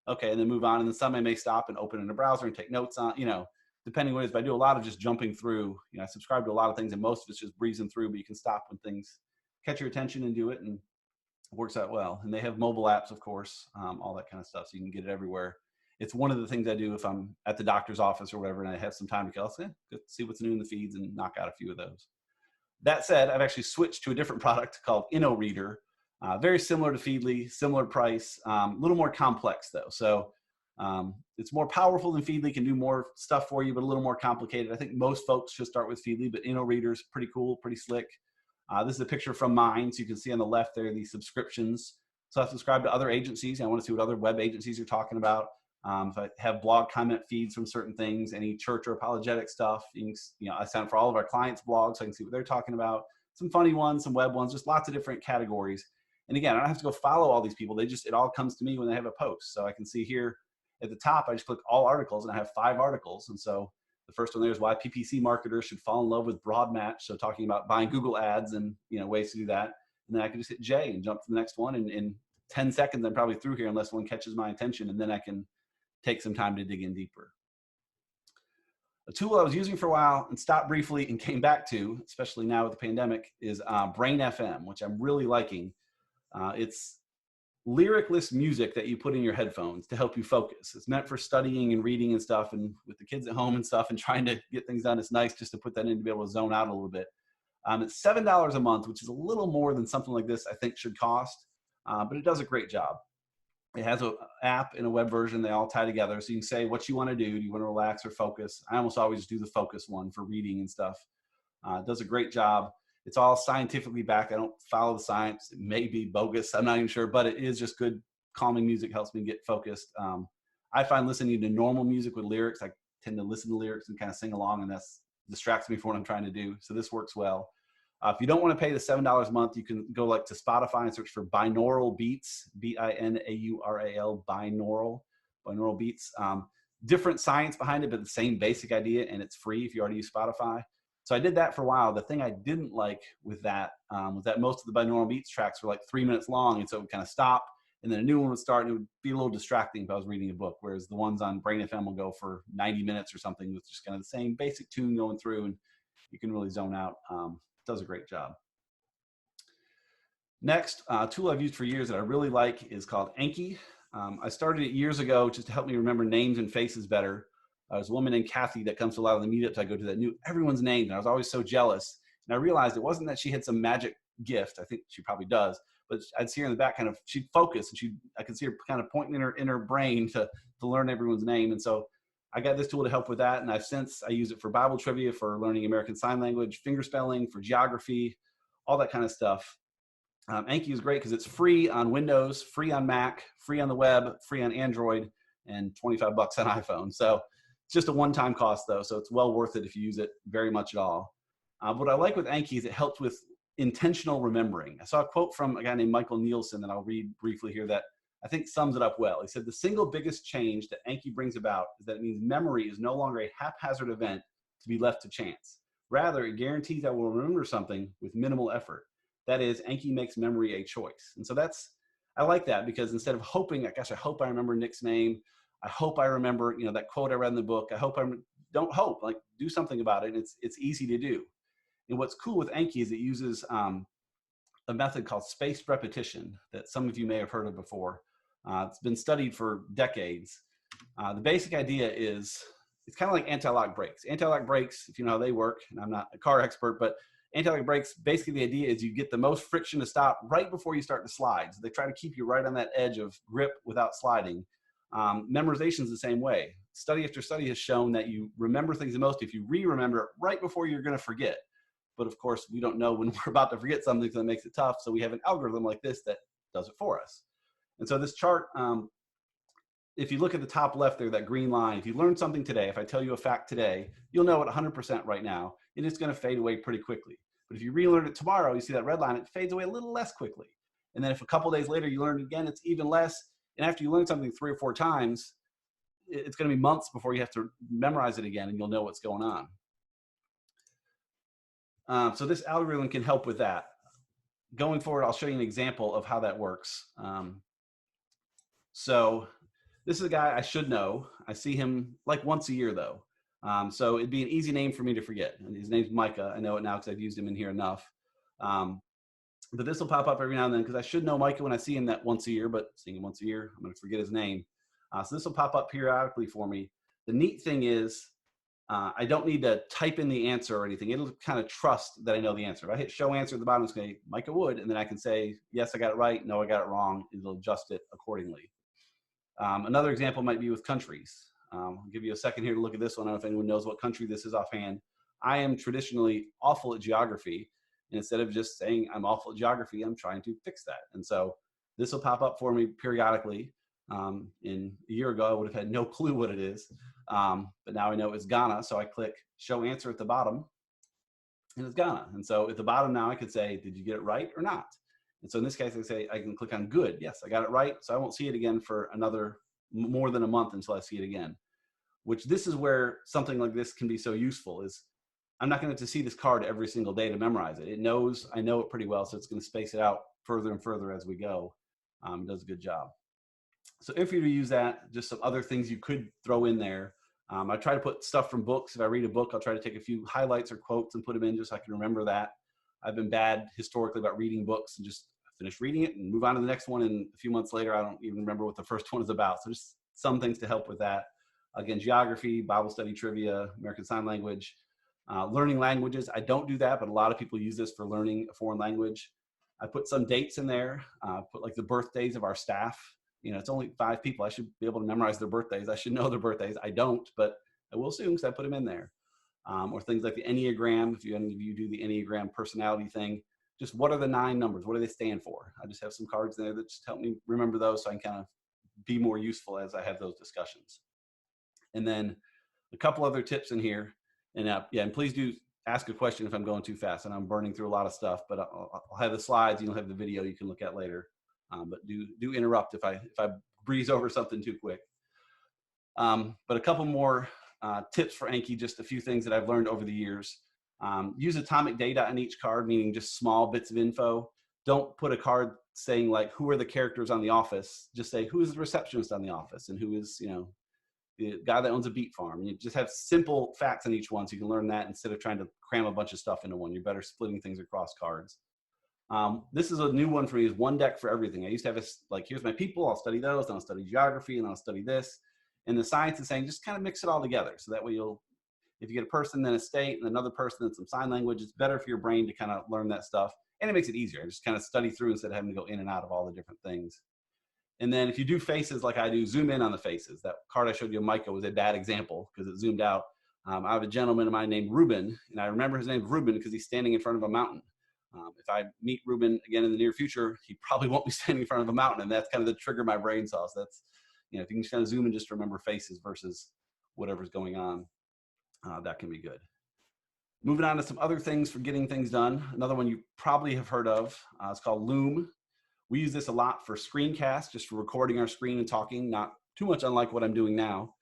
Okay, and then move on. And then some I may stop and open in a browser and take notes on, depending what it is. But I do a lot of just jumping through. I subscribe to a lot of things and most of it's just breezing through, but you can stop when things catch your attention and do it, and it works out well. And they have mobile apps, of course, all that kind of stuff. So you can get it everywhere. It's one of the things I do if I'm at the doctor's office or whatever, and I have some time to kill. I'll say, good, see what's new in the feeds and knock out a few of those. That said, I've actually switched to a different product called InnoReader. Very similar to Feedly, similar price, a little more complex though. So it's more powerful than Feedly, can do more stuff for you, but a little more complicated. I think most folks should start with Feedly, but InnoReader is pretty cool, pretty slick. This is a picture from mine. So you can see on the left there, these subscriptions. So I subscribe to other agencies. I want to see what other web agencies are talking about. If I have blog comment feeds from certain things, any church or apologetic stuff, I sign up for all of our clients' blogs so I can see what they're talking about. Some funny ones, some web ones, just lots of different categories. And again, I don't have to go follow all these people. It all comes to me when they have a post. So I can see here at the top, I just click all articles and I have 5 articles. And so the first one there is why PPC marketers should fall in love with broad match. So talking about buying Google ads and ways to do that. And then I can just hit J and jump to the next one. And in 10 seconds, I'm probably through here unless one catches my attention. And then I can take some time to dig in deeper. A tool I was using for a while and stopped briefly and came back to, especially now with the pandemic, is Brain FM, which I'm really liking. It's lyricless music that you put in your headphones to help you focus. It's meant for studying and reading and stuff, and with the kids at home and stuff and trying to get things done, it's nice just to put that in to be able to zone out a little bit. It's $7 a month, which is a little more than something like this I think should cost, but it does a great job. It has an app and a web version. They all tie together. So you can say what you want to do. Do you want to relax or focus? I almost always do the focus one for reading and stuff. It does a great job. It's all scientifically backed. I don't follow the science. It may be bogus. I'm not even sure, but it is just good calming music, helps me get focused. I find listening to normal music with lyrics, I tend to listen to lyrics and kind of sing along, and that's distracts me from what I'm trying to do. So this works well. If you don't want to pay the $7 a month, you can go like to Spotify and search for binaural beats, B-I-N-A-U-R-A-L, binaural beats. Different science behind it, but the same basic idea, and it's free if you already use Spotify. So I did that for a while. The thing I didn't like with that was that most of the binaural beats tracks were like 3 minutes long, and so it would kind of stop, and then a new one would start, and it would be a little distracting if I was reading a book, whereas the ones on Brain FM will go for 90 minutes or something with just kind of the same basic tune going through, and you can really zone out. Does a great job. Next, a tool I've used for years that I really like is called Anki. I started it years ago just to help me remember names and faces better. There's a woman named Kathy that comes to a lot of the meetups I go to that knew everyone's name, and I was always so jealous. And I realized it wasn't that she had some magic gift. I think she probably does, but I'd see her in the back kind of, she'd focus, and I could see her kind of pointing in her brain to learn everyone's name. And so I got this tool to help with that, and I use it for Bible trivia, for learning American Sign Language, finger spelling, for geography, all that kind of stuff. Anki is great because it's free on Windows, free on Mac, free on the web, free on Android, and $25 on iPhone. So it's just a one-time cost though, so it's well worth it if you use it very much at all. What I like with Anki is it helps with intentional remembering. I saw a quote from a guy named Michael Nielsen that I'll read briefly here that I think sums it up well. He said, the single biggest change that Anki brings about is that it means memory is no longer a haphazard event to be left to chance. Rather, it guarantees I will remember something with minimal effort. That is, Anki makes memory a choice. And so I like that, because instead of hoping, gosh, I hope I remember Nick's name. I hope I remember, that quote I read in the book. Don't hope, like do something about it. And it's easy to do. And what's cool with Anki is it uses a method called spaced repetition that some of you may have heard of before. It's been studied for decades. The basic idea is, it's kind of like anti-lock brakes. Anti-lock brakes, if you know how they work, and I'm not a car expert, but anti-lock brakes, basically the idea is you get the most friction to stop right before you start to slide. So they try to keep you right on that edge of grip without sliding. Memorization is the same way. Study after study has shown that you remember things the most if you re-remember it right before you're going to forget. But of course, we don't know when we're about to forget something, so that makes it tough. So we have an algorithm like this that does it for us. And so this chart, if you look at the top left there, that green line, if you learn something today, if I tell you a fact today, you'll know it 100% right now, and it's going to fade away pretty quickly. But if you relearn it tomorrow, you see that red line, it fades away a little less quickly. And then if a couple days later you learn it again, it's even less. And after you learn something 3 or 4 times, it's going to be months before you have to memorize it again, and you'll know what's going on. So this algorithm can help with that. Going forward, I'll show you an example of how that works. So this is a guy I should know. I see him like once a year though. So it'd be an easy name for me to forget. And his name's Micah. I know it now because I've used him in here enough. But this will pop up every now and then because I should know Micah when I see him that once a year, but seeing him once a year, I'm going to forget his name. So this will pop up periodically for me. The neat thing is I don't need to type in the answer or anything. It'll kind of trust that I know the answer. If I hit show answer at the bottom, it's going to Micah Wood, and then I can say, yes, I got it right. No, I got it wrong. It'll adjust it accordingly. Another example might be with countries. I'll give you a second here to look at this one. I don't know if anyone knows what country this is offhand. I am traditionally awful at geography. And instead of just saying I'm awful at geography, I'm trying to fix that. And so this will pop up for me periodically. In a year ago, I would have had no clue what it is. But now I know it's Ghana. So I click show answer at the bottom, and it's Ghana. And so at the bottom now I could say, did you get it right or not? And so in this case, I can click on good. Yes, I got it right. So I won't see it again for more than a month until I see it again, which this is where something like this can be so useful. Is I'm not going to see this card every single day to memorize it. It knows I know it pretty well. So it's going to space it out further and further as we go. It does a good job. So if you were to use that, just some other things you could throw in there. I try to put stuff from books. If I read a book, I'll try to take a few highlights or quotes and put them in just so I can remember that. I've been bad historically about reading books and just finish reading it and move on to the next one. And a few months later, I don't even remember what the first one is about. So just some things to help with that. Again, geography, Bible study, trivia, American Sign Language, learning languages. I don't do that, but a lot of people use this for learning a foreign language. I put some dates in there, put like the birthdays of our staff. You know, it's only 5 people. I should be able to memorize their birthdays. I should know their birthdays. I don't, but I will soon because I put them in there. Or things like the Enneagram. If any of you do the Enneagram personality thing, just what are the 9 numbers? What do they stand for? I just have some cards there that just help me remember those so I can kind of be more useful as I have those discussions. And then a couple other tips in here. And yeah, and please do ask a question if I'm going too fast and I'm burning through a lot of stuff, but I'll have the slides, you'll have the video you can look at later. But do interrupt if I breeze over something too quick. But a couple more tips for Anki, just a few things that I've learned over the years. Use atomic data on each card, meaning just small bits of info. Don't put a card saying like, who are the characters on The Office? Just say, who is the receptionist on The Office? And who is, you know, the guy that owns a beet farm. And you just have simple facts on each one so you can learn that instead of trying to cram a bunch of stuff into one. You're better splitting things across cards. This is a new one for me, is one deck for everything. I used to have like, here's my people, I'll study those, then I'll study geography, and I'll study this. And the science is saying, just kind of mix it all together. So that way if you get a person, then a state, and another person, then some sign language, it's better for your brain to kind of learn that stuff. And it makes it easier. Just kind of study through instead of having to go in and out of all the different things. And then if you do faces like I do, zoom in on the faces. That card I showed you, Micah, was a bad example because it zoomed out. I have a gentleman of mine named Ruben, and I remember his name Ruben because he's standing in front of a mountain. If I meet Ruben again in the near future, he probably won't be standing in front of a mountain, and that's kind of the trigger my brain saw. So that's, you know, if you can just kind of zoom and just remember faces versus whatever's going on, that can be good. Moving on to some other things for getting things done. Another one you probably have heard of, it's called Loom. We use this a lot for screencasts, just for recording our screen and talking, not too much unlike what I'm doing now.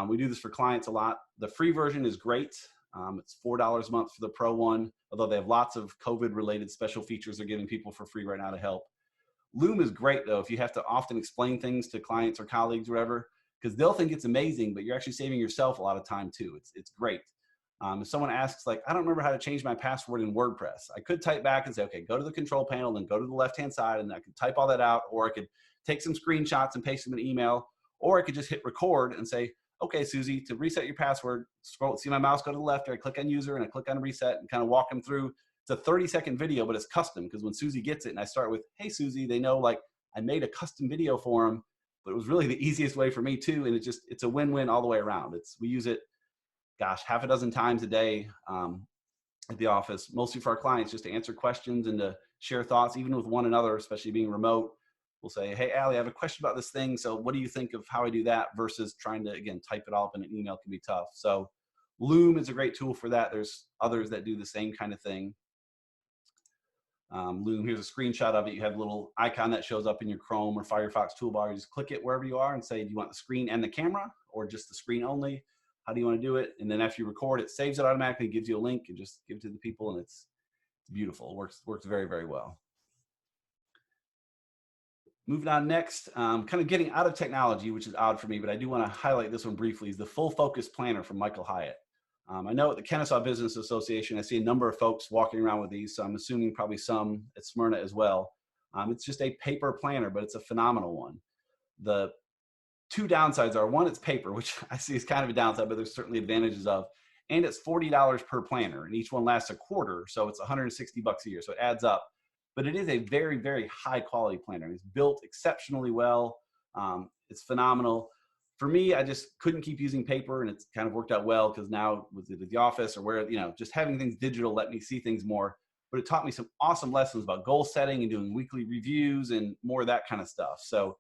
We do this for clients a lot. The free version is great. It's $4 a month for the pro one, although they have lots of COVID-related special features they're giving people for free right now to help. Loom is great, though, if you have to often explain things to clients or colleagues or whatever, because they'll think it's amazing, but you're actually saving yourself a lot of time, too. It's great. If someone asks, like, I don't remember how to change my password in WordPress, I could type back and say, okay, go to the control panel, then go to the left-hand side, and I could type all that out, or I could take some screenshots and paste them in an email, or I could just hit record and say, okay, Susie, to reset your password, scroll, see my mouse go to the left, or I click on user and I click on reset and kind of walk them through. It's a 30-second video, but it's custom because when Susie gets it and I start with, hey, Susie, they know like I made a custom video for them, but it was really the easiest way for me too. And it's a win-win all the way around. We use it, gosh, half a dozen times a day at the office, mostly for our clients, just to answer questions and to share thoughts, even with one another, especially being remote. We'll say, hey, Allie, I have a question about this thing. So what do you think of how I do that versus trying to, again, type it all up in an email can be tough. So Loom is a great tool for that. There's others that do the same kind of thing. Loom, here's a screenshot of it. You have a little icon that shows up in your Chrome or Firefox toolbar. You just click it wherever you are and say, do you want the screen and the camera or just the screen only? How do you want to do it? And then after you record, it saves it automatically, gives you a link, and just give it to the people, and it's beautiful. It works very, very well. Moving on next, kind of getting out of technology, which is odd for me, but I do want to highlight this one briefly, is the Full Focus Planner from Michael Hyatt. I know at the Kennesaw Business Association, I see a number of folks walking around with these, so I'm assuming probably some at Smyrna as well. It's just a paper planner, but it's a phenomenal one. The two downsides are, one, it's paper, which I see is kind of a downside, but there's certainly advantages of, and it's $40 per planner, and each one lasts a quarter, so it's $160 a year, so it adds up. But it is a very, very high quality planner. It's built exceptionally well. It's phenomenal. For me, I just couldn't keep using paper, and it's kind of worked out well because now with the office or where, just having things digital let me see things more. But it taught me some awesome lessons about goal setting and doing weekly reviews and more of that kind of stuff. So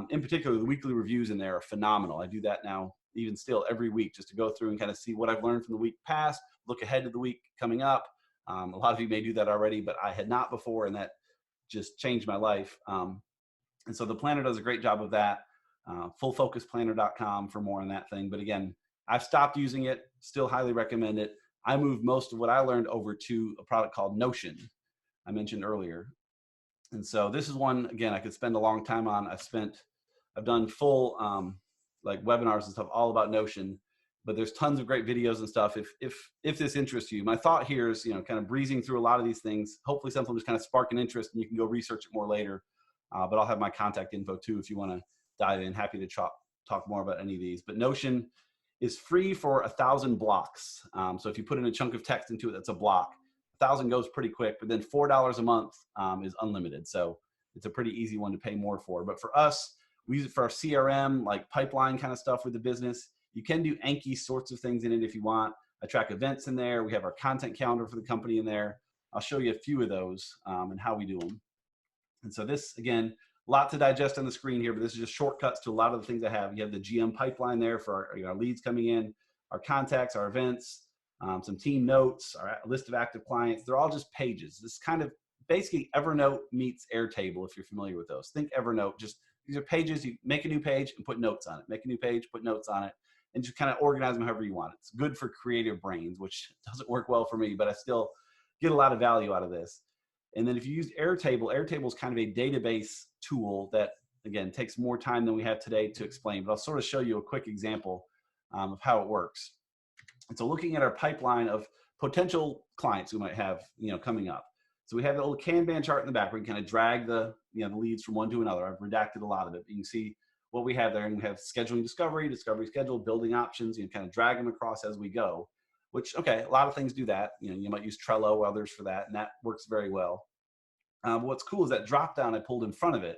in particular, the weekly reviews in there are phenomenal. I do that now, even still every week, just to go through and kind of see what I've learned from the week past, look ahead to the week coming up. A lot of you may do that already, but I had not before, and that just changed my life. And so the planner does a great job of that. Fullfocusplanner.com for more on that thing. But again, I've stopped using it, still highly recommend it. I moved most of what I learned over to a product called Notion, I mentioned earlier. And so this is one, again, I could spend a long time on. I've done full like webinars and stuff all about Notion. but there's tons of great videos and stuff if this interests you. My thought here is, kind of breezing through a lot of these things. Hopefully something will just kind of spark an interest and you can go research it more later. But I'll have my contact info too if you want to dive in. Happy to talk more about any of these. But Notion is free for 1,000 blocks. So if you put in a chunk of text into it, that's a block. 1,000 goes pretty quick, but then $4 a month is unlimited. So it's a pretty easy one to pay more for. But for us, we use it for our CRM, like pipeline kind of stuff with the business. You can do Anki sorts of things in it if you want. I track events in there. We have our content calendar for the company in there. I'll show you a few of those and how we do them. And so this, again, a lot to digest on the screen here, but this is just shortcuts to a lot of the things I have. You have the GM pipeline there for our leads coming in, our contacts, our events, some team notes, our list of active clients. They're all just pages. This is kind of basically Evernote meets Airtable, if you're familiar with those. Think Evernote, just these are pages. You make a new page and put notes on it. Make a new page, put notes on it, and just kind of organize them however you want. It's good for creative brains, which doesn't work well for me, but I still get a lot of value out of this. And then if you use Airtable, Airtable is kind of a database tool that, again, takes more time than we have today to explain, but I'll sort of show you a quick example of how it works. And so looking at our pipeline of potential clients we might have, coming up. So we have a little Kanban chart in the back where you can kind of drag the leads from one to another. I've redacted a lot of it, but you can see what we have there, and we have scheduling discovery schedule, building options. You kind of drag them across as we go, which, okay, a lot of things do that. You might use Trello, others for that, and that works very well. What's cool is that drop down I pulled in front of it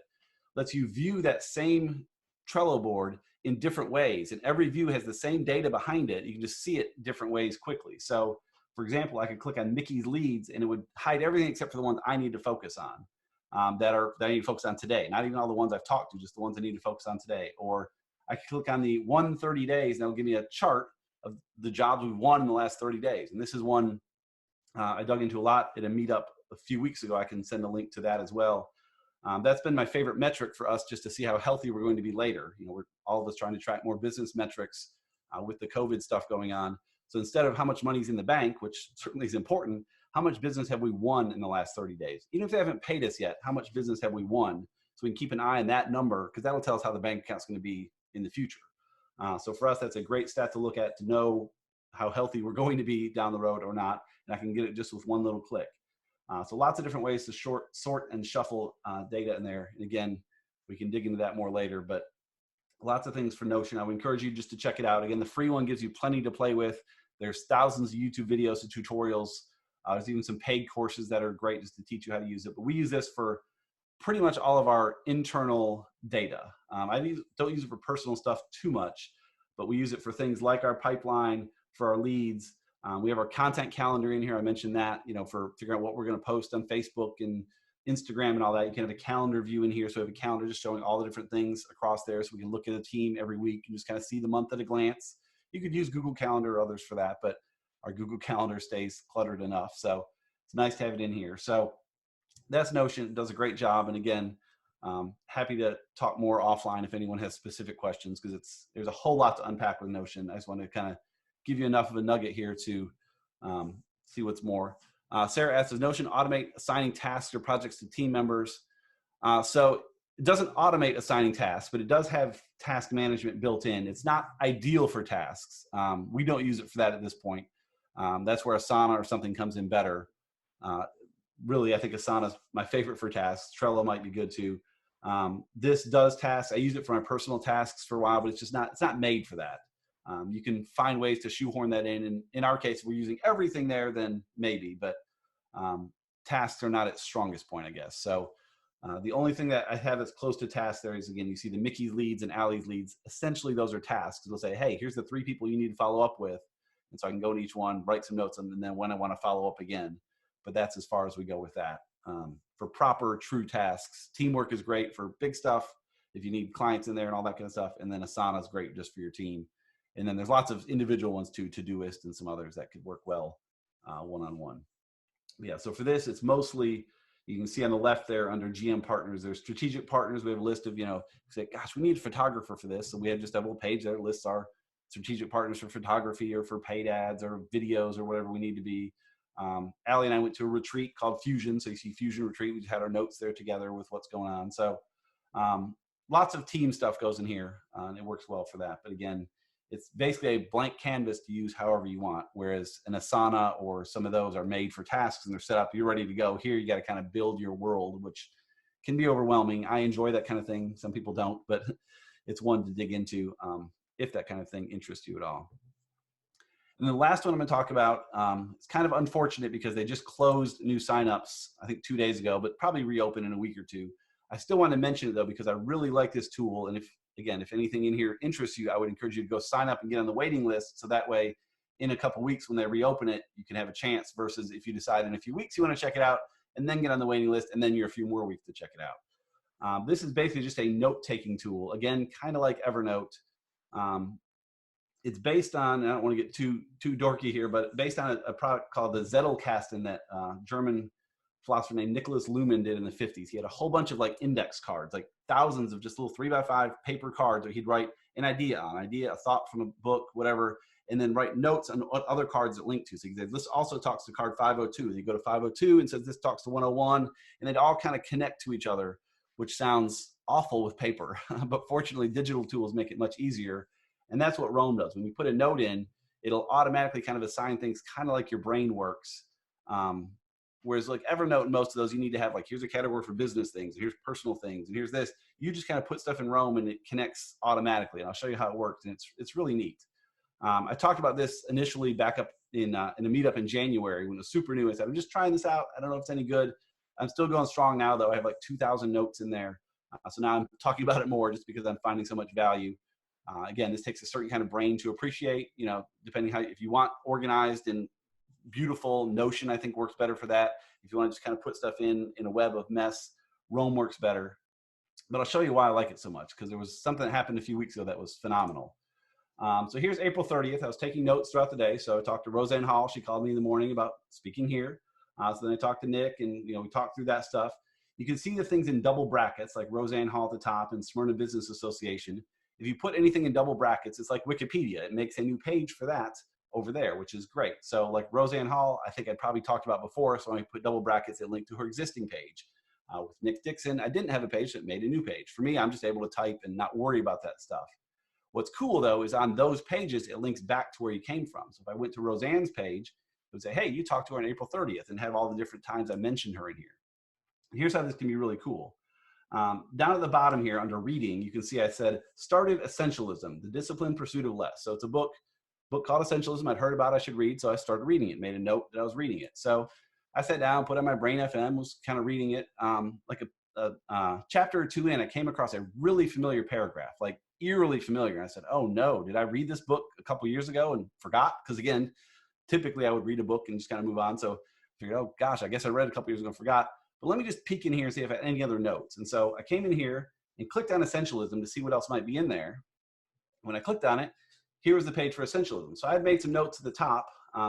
lets you view that same Trello board in different ways, and every view has the same data behind it. You can just see it different ways quickly. So for example, I could click on Mickey's leads and it would hide everything except for the ones I need to focus on, that I need to focus on today. Not even all the ones I've talked to, just the ones I need to focus on today. Or I could click on the 130 days and it'll give me a chart of the jobs we've won in the last 30 days. And this is one I dug into a lot at a meetup a few weeks ago. I can send a link to that as well. That's been my favorite metric for us, just to see how healthy we're going to be later. We're all of us trying to track more business metrics with the COVID stuff going on. So instead of how much money's in the bank, which certainly is important, how much business have we won in the last 30 days? Even if they haven't paid us yet, how much business have we won? So we can keep an eye on that number, because that'll tell us how the bank account's going to be in the future. So for us, that's a great stat to look at to know how healthy we're going to be down the road or not. And I can get it just with one little click. So lots of different ways to sort and shuffle data in there. And again, we can dig into that more later, but lots of things for Notion. I would encourage you just to check it out. Again, the free one gives you plenty to play with. There's thousands of YouTube videos and tutorials. There's even some paid courses that are great just to teach you how to use it. But we use this for pretty much all of our internal data. I don't use it for personal stuff too much, but we use it for things like our pipeline, for our leads. We have our content calendar in here. I mentioned that, for figuring out what we're going to post on Facebook and Instagram and all that. You can have a calendar view in here. So we have a calendar just showing all the different things across there. So we can look at a team every week and just kind of see the month at a glance. You could use Google Calendar or others for that, but our Google Calendar stays cluttered enough. So it's nice to have it in here. So that's Notion. It does a great job. And again, happy to talk more offline if anyone has specific questions, because there's a whole lot to unpack with Notion. I just want to kind of give you enough of a nugget here to see what's more. Sarah asks, does Notion automate assigning tasks or projects to team members? So it doesn't automate assigning tasks, but it does have task management built in. It's not ideal for tasks. We don't use it for that at this point. That's where Asana or something comes in better. Really, I think Asana is my favorite for tasks. Trello might be good too. This does tasks. I used it for my personal tasks for a while, but it's not made for that. You can find ways to shoehorn that in. And in our case, if we're using everything there, then maybe, but tasks are not its strongest point, I guess. So the only thing that I have that's close to tasks there is, again, you see the Mickey's leads and Allie's leads. Essentially, those are tasks. It'll say, hey, here's the 3 people you need to follow up with. And so I can go to each one, write some notes, and then when I want to follow up again. But that's as far as we go with that. For proper, true tasks, teamwork is great for big stuff, if you need clients in there and all that kind of stuff. And then Asana is great just for your team. And then there's lots of individual ones too, Todoist and some others that could work well one-on-one. Yeah, so for this, it's mostly, you can see on the left there under GM partners, there's strategic partners. We have a list of, say, gosh, we need a photographer for this. So we have just a little page that lists our strategic partners for photography or for paid ads or videos or whatever we need to be. Allie and I went to a retreat called Fusion. So you see Fusion Retreat. We just had our notes there together with what's going on. So lots of team stuff goes in here and it works well for that. But again, It's basically a blank canvas to use however you want. Whereas an Asana or some of those are made for tasks and they're set up, you're ready to go. Here, you got to kind of build your world, which can be overwhelming. I enjoy that kind of thing. Some people don't, but it's one to dig into if that kind of thing interests you at all. And the last one I'm going to talk about, it's kind of unfortunate because they just closed new signups, I think 2 days ago, but probably reopen in a week or two. I still want to mention it though, because I really like this tool. And if anything in here interests you, I would encourage you to go sign up and get on the waiting list. So that way, in a couple weeks when they reopen it, you can have a chance versus if you decide in a few weeks you want to check it out and then get on the waiting list and then you're a few more weeks to check it out. This is basically just a note-taking tool. Again, kind of like Evernote. It's based on, I don't want to get too dorky here, but based on a product called the Zettelkasten that German philosopher named Nicholas Luhmann did in the 50s. He had a whole bunch of like index cards, like thousands of just little 3x5 paper cards where he'd write an idea, a thought from a book, whatever, and then write notes on other cards that link to. So he said, this also talks to card 502. You go to 502 and says this talks to 101, and they'd all kind of connect to each other, which sounds awful with paper, but fortunately digital tools make it much easier. And that's what Roam does. When you put a note in, it'll automatically kind of assign things kind of like your brain works. Whereas like Evernote and most of those, you need to have like, here's a category for business things, here's personal things, and here's this. You just kind of put stuff in Roam and it connects automatically. And I'll show you how it works. And it's really neat. I talked about this initially back up in a meetup in January when it was super new. I said, I'm just trying this out. I don't know if it's any good. I'm still going strong now though. I have like 2,000 notes in there. So now I'm talking about it more just because I'm finding so much value. Again, this takes a certain kind of brain to appreciate, depending how, if you want organized and beautiful, Notion, I think works better for that. If you want to just kind of put stuff in a web of mess, Roam works better. But I'll show you why I like it so much, because there was something that happened a few weeks ago that was phenomenal. So here's April 30th. I was taking notes throughout the day. So I talked to Roseanne Hall. She called me in the morning about speaking here. So then I talked to Nick and, we talked through that stuff. You can see the things in double brackets, like Roseanne Hall at the top and Smyrna Business Association. If you put anything in double brackets, it's like Wikipedia. It makes a new page for that over there, which is great. So like Roseanne Hall, I think I'd probably talked about before. So when I put double brackets, it linked to her existing page. With Nick Dixon, I didn't have a page, so it made a new page. For me, I'm just able to type and not worry about that stuff. What's cool though, is on those pages, it links back to where you came from. So if I went to Roseanne's page, it would say, hey, you talked to her on April 30th and have all the different times I mentioned her in here. Here's how this can be really cool. Down at the bottom here under reading, you can see I said, started Essentialism, the disciplined pursuit of less. So it's a book called Essentialism. I'd heard about I should read, so I started reading it, made a note that I was reading it. So I sat down, put on my Brain FM, was kind of reading it. Like a chapter or two in, I came across a really familiar paragraph, like eerily familiar. And I said, oh no, did I read this book a couple years ago and forgot? Because again, typically I would read a book and just kind of move on. So I figured, oh gosh, I guess I read it a couple years ago and forgot. But let me just peek in here and see if I had any other notes. And so I came in here and clicked on Essentialism to see what else might be in there. When I clicked on it, here was the page for Essentialism. So I had made some notes at the top,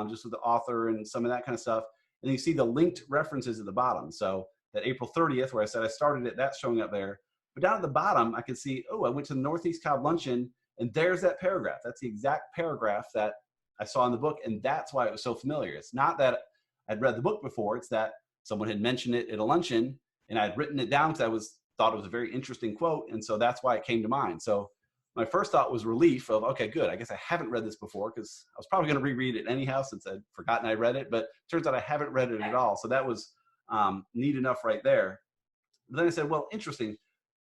just with the author and some of that kind of stuff. And you see the linked references at the bottom. So that April 30th, where I said I started it, that's showing up there. But down at the bottom, I can see, oh, I went to the Northeast Cobb Luncheon, and there's that paragraph. That's the exact paragraph that I saw in the book, and that's why it was so familiar. It's not that I'd read the book before, it's that someone had mentioned it at a luncheon, and I'd written it down because I thought it was a very interesting quote, and so that's why it came to mind. So my first thought was relief of, okay, good. I guess I haven't read this before because I was probably going to reread it anyhow since I'd forgotten I read it, but it turns out I haven't read it at all. So that was neat enough right there. But then I said, well, interesting.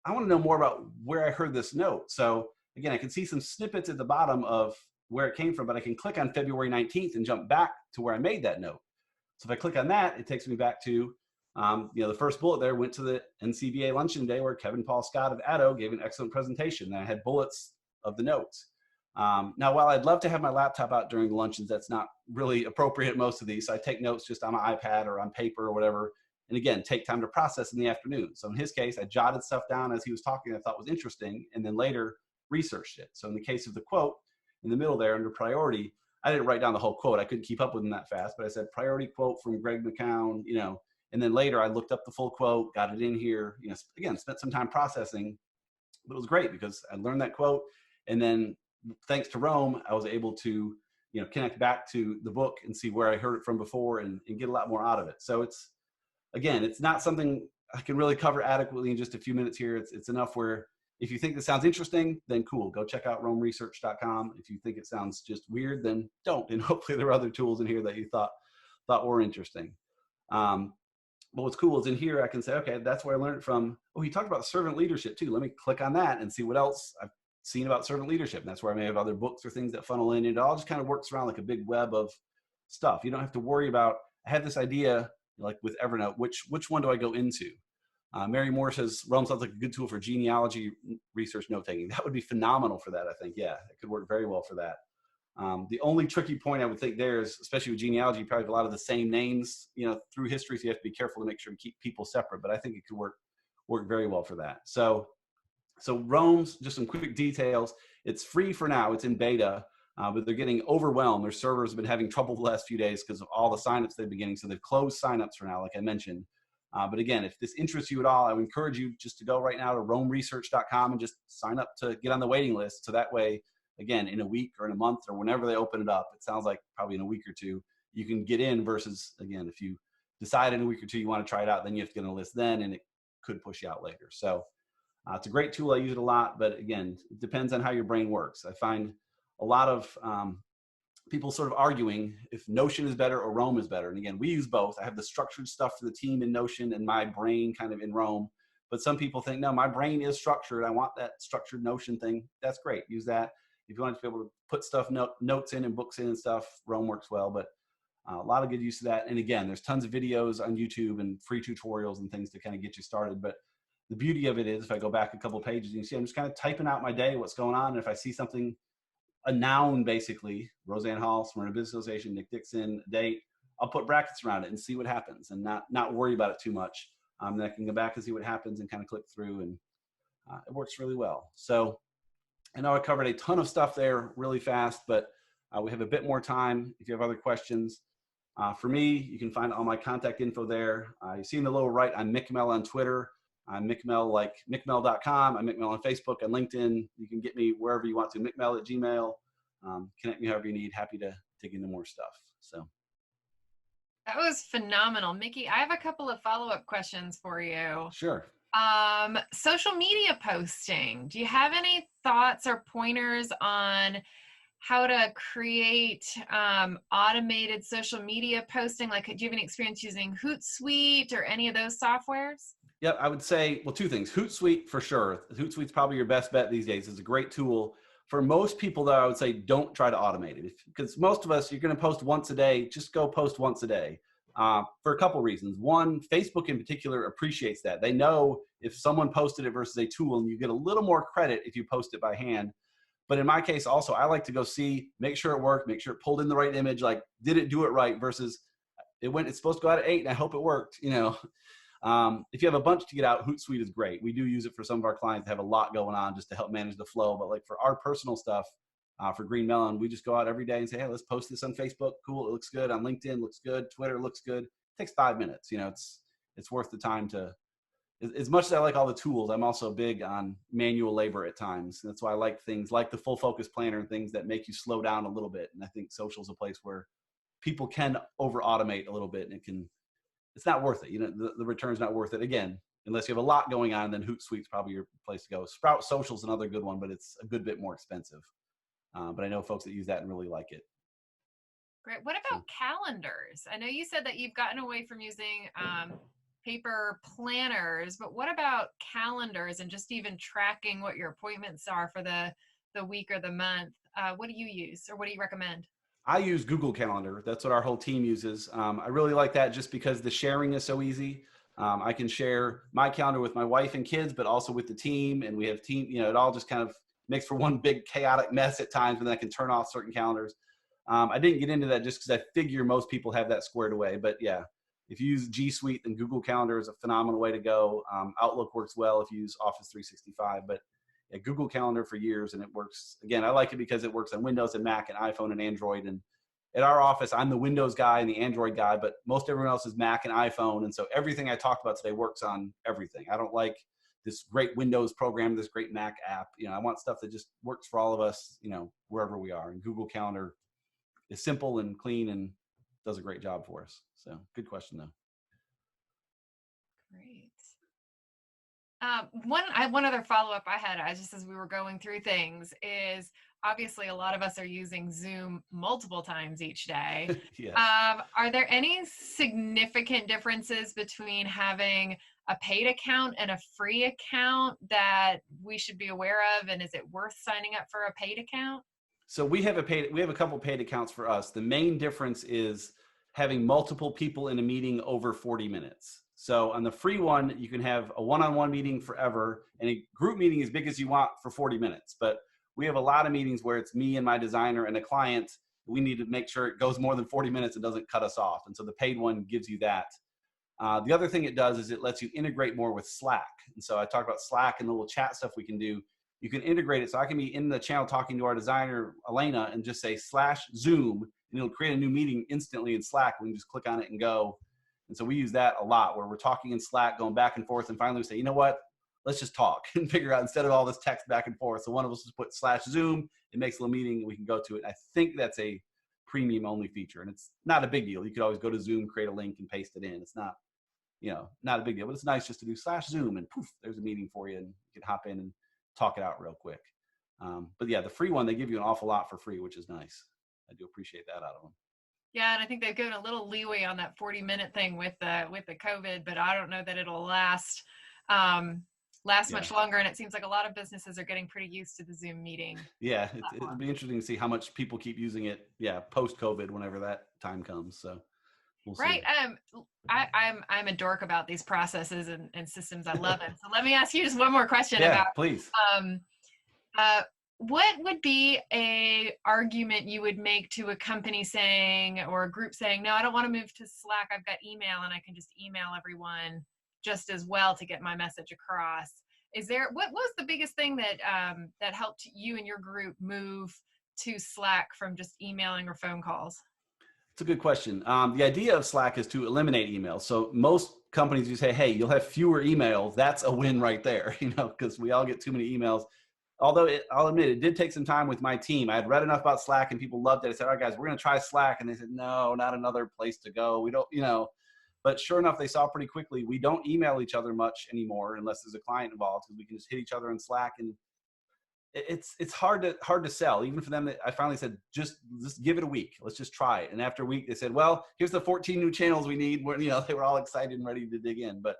I want to know more about where I heard this note. So again, I can see some snippets at the bottom of where it came from, but I can click on February 19th and jump back to where I made that note. So if I click on that, it takes me back to, the first bullet there went to the NCBA luncheon day where Kevin Paul Scott of Addo gave an excellent presentation. And I had bullets of the notes. Now, while I'd love to have my laptop out during the luncheons, that's not really appropriate at most of these. So I take notes just on my iPad or on paper or whatever. And again, take time to process in the afternoon. So in his case, I jotted stuff down as he was talking I thought was interesting, and then later researched it. So in the case of the quote, in the middle there under priority, I didn't write down the whole quote. I couldn't keep up with them that fast, but I said priority quote from Greg McCown, and then later I looked up the full quote, got it in here, again, spent some time processing, but it was great because I learned that quote. And then thanks to Roam, I was able to, connect back to the book and see where I heard it from before and get a lot more out of it. So it's not something I can really cover adequately in just a few minutes here. It's enough where if you think this sounds interesting, then cool, go check out romeresearch.com. If you think it sounds just weird, then don't. And hopefully there are other tools in here that you thought were interesting. But what's cool is in here, I can say, okay, that's where I learned it from. Oh, he talked about servant leadership too. Let me click on that and see what else I've seen about servant leadership. And that's where I may have other books or things that funnel in. It all just kind of works around like a big web of stuff. You don't have to worry about, I have this idea, like with Evernote, which one do I go into? Mary Moore says, Rome sounds like a good tool for genealogy research note-taking. That would be phenomenal for that, I think. Yeah, it could work very well for that. The only tricky point I would think there is, especially with genealogy, you probably have a lot of the same names, through history, so you have to be careful to make sure to keep people separate, but I think it could work very well for that. So Rome's, just some quick details. It's free for now. It's in beta, but they're getting overwhelmed. Their servers have been having trouble the last few days because of all the signups they've been getting, so they've closed signups for now, like I mentioned. But again, if this interests you at all, I would encourage you just to go right now to romeresearch.com and just sign up to get on the waiting list. So that way, again, in a week or in a month or whenever they open it up, it sounds like probably in a week or two, you can get in versus, again, if you decide in a week or two you want to try it out, then you have to get on a list then, and it could push you out later. So it's a great tool. I use it a lot, but again, it depends on how your brain works. I find a lot of people sort of arguing if Notion is better or Rome is better. And again, we use both. I have the structured stuff for the team in Notion and my brain kind of in Rome. But some people think, no, my brain is structured. I want that structured Notion thing. That's great. Use that. If you want to be able to put stuff, notes in and books in and stuff, Rome works well. But a lot of good use of that. And again, there's tons of videos on YouTube and free tutorials and things to kind of get you started. But the beauty of it is, if I go back a couple of pages, you can see I'm just kind of typing out my day, what's going on. And if I see something, a noun basically, Roseanne Hall, Smyrna Business Association, Nick Dixon, date, I'll put brackets around it and see what happens and not worry about it too much. Then I can go back and see what happens and kind of click through, and it works really well. So I know I covered a ton of stuff there really fast, but we have a bit more time if you have other questions. For me, you can find all my contact info there. You see in the lower right, I'm McMell on Twitter. I'm McMell, like McMell.com. I'm McMell on Facebook and LinkedIn. You can get me wherever you want to, McMell at Gmail. Connect me however you need. Happy to dig into more stuff. So that was phenomenal. Mickey, I have a couple of follow-up questions for you. Sure. Social media posting. Do you have any thoughts or pointers on how to create automated social media posting? Like, do you have any experience using Hootsuite or any of those softwares? Yeah, I would say, well, two things. Hootsuite for sure. Hootsuite's probably your best bet these days. It's a great tool. For most people, though, I would say don't try to automate it. Because most of us, you're going to post once a day. Just go post once a day for a couple reasons. One, Facebook in particular appreciates that. They know if someone posted it versus a tool, and you get a little more credit if you post it by hand. But in my case, also, I like to go see, make sure it worked, make sure it pulled in the right image, like, did it do it right versus it's supposed to go out at 8 and I hope it worked, If you have a bunch to get out, Hootsuite is great. We do use it for some of our clients that have a lot going on just to help manage the flow. But like for our personal stuff, for GreenMellen, we just go out every day and say, hey, let's post this on Facebook. Cool. It looks good. On LinkedIn, looks good. Twitter looks good. It takes 5 minutes. It's worth the time to, as much as I like all the tools, I'm also big on manual labor at times. That's why I like things like the full focus planner and things that make you slow down a little bit. And I think social is a place where people can over automate a little bit, and it's not worth it. The return's not worth it. Again, unless you have a lot going on, then Hootsuite's probably your place to go. Sprout Social's another good one, but it's a good bit more expensive. But I know folks that use that and really like it. Great. What about calendars? I know you said that you've gotten away from using paper planners, but what about calendars and just even tracking what your appointments are for the week or the month? What do you use, or what do you recommend? I use Google Calendar. That's what our whole team uses. I really like that just because the sharing is so easy. I can share my calendar with my wife and kids, but also with the team. And we have team, it all just kind of makes for one big chaotic mess at times, and then I can turn off certain calendars. I didn't get into that just because I figure most people have that squared away. But yeah, if you use G Suite, then Google Calendar is a phenomenal way to go. Outlook works well if you use Office 365. But yeah, Google Calendar for years, and it works. Again, I like it because it works on Windows and Mac and iPhone and Android. And at our office, I'm the Windows guy and the Android guy, but most everyone else is Mac and iPhone. And so everything I talked about today works on everything. I don't like this great Windows program, this great Mac app. I want stuff that just works for all of us, wherever we are. And Google Calendar is simple and clean and does a great job for us. So good question, though. Great. One other follow-up I had, just as we were going through things, is obviously a lot of us are using Zoom multiple times each day. Yes. Are there any significant differences between having a paid account and a free account that we should be aware of? And is it worth signing up for a paid account? So we have a couple paid accounts for us. The main difference is having multiple people in a meeting over 40 minutes. So on the free one, you can have a one-on-one meeting forever, and a group meeting as big as you want for 40 minutes. But we have a lot of meetings where it's me and my designer and a client. We need to make sure it goes more than 40 minutes and doesn't cut us off. And so the paid one gives you that. The other thing it does is it lets you integrate more with Slack. And so I talked about Slack and the little chat stuff we can do. You can integrate it. So I can be in the channel talking to our designer, Elena, and just say /Zoom, and it'll create a new meeting instantly in Slack. We can just click on it and go. And so we use that a lot, where we're talking in Slack, going back and forth, and finally we say, you know what, let's just talk and figure out, instead of all this text back and forth. So one of us just put /Zoom, it makes a little meeting, and we can go to it. I think that's a premium only feature, and it's not a big deal. You could always go to Zoom, create a link, and paste it in. It's not, not a big deal, but it's nice just to do /Zoom, and poof, there's a meeting for you, and you can hop in and talk it out real quick. But yeah, the free one, they give you an awful lot for free, which is nice. I do appreciate that out of them. Yeah, and I think they've given a little leeway on that 40-minute thing with the COVID, but I don't know that it'll last much longer. And it seems like a lot of businesses are getting pretty used to the Zoom meeting. Yeah, it'll be interesting to see how much people keep using it. Yeah, post COVID, whenever that time comes. So we'll see. Right. I'm a dork about these processes and systems. I love them. So let me ask you just one more question about. Please. What would be a argument you would make to a company saying, or a group saying, no, I don't want to move to Slack. I've got email and I can just email everyone just as well to get my message across. What was the biggest thing that helped you and your group move to Slack from just emailing or phone calls? It's a good question. The idea of Slack is to eliminate email. So most companies, you say, hey, you'll have fewer emails. That's a win right there, because we all get too many emails. Although I'll admit, it did take some time with my team. I had read enough about Slack and people loved it. I said, all right, guys, we're going to try Slack. And they said, no, not another place to go. We don't, but sure enough, they saw pretty quickly, we don't email each other much anymore unless there's a client involved, because we can just hit each other in Slack. And it's hard to sell. Even for them, I finally said, just give it a week. Let's just try it. And after a week, they said, well, here's the 14 new channels we need. Where, they were all excited and ready to dig in. But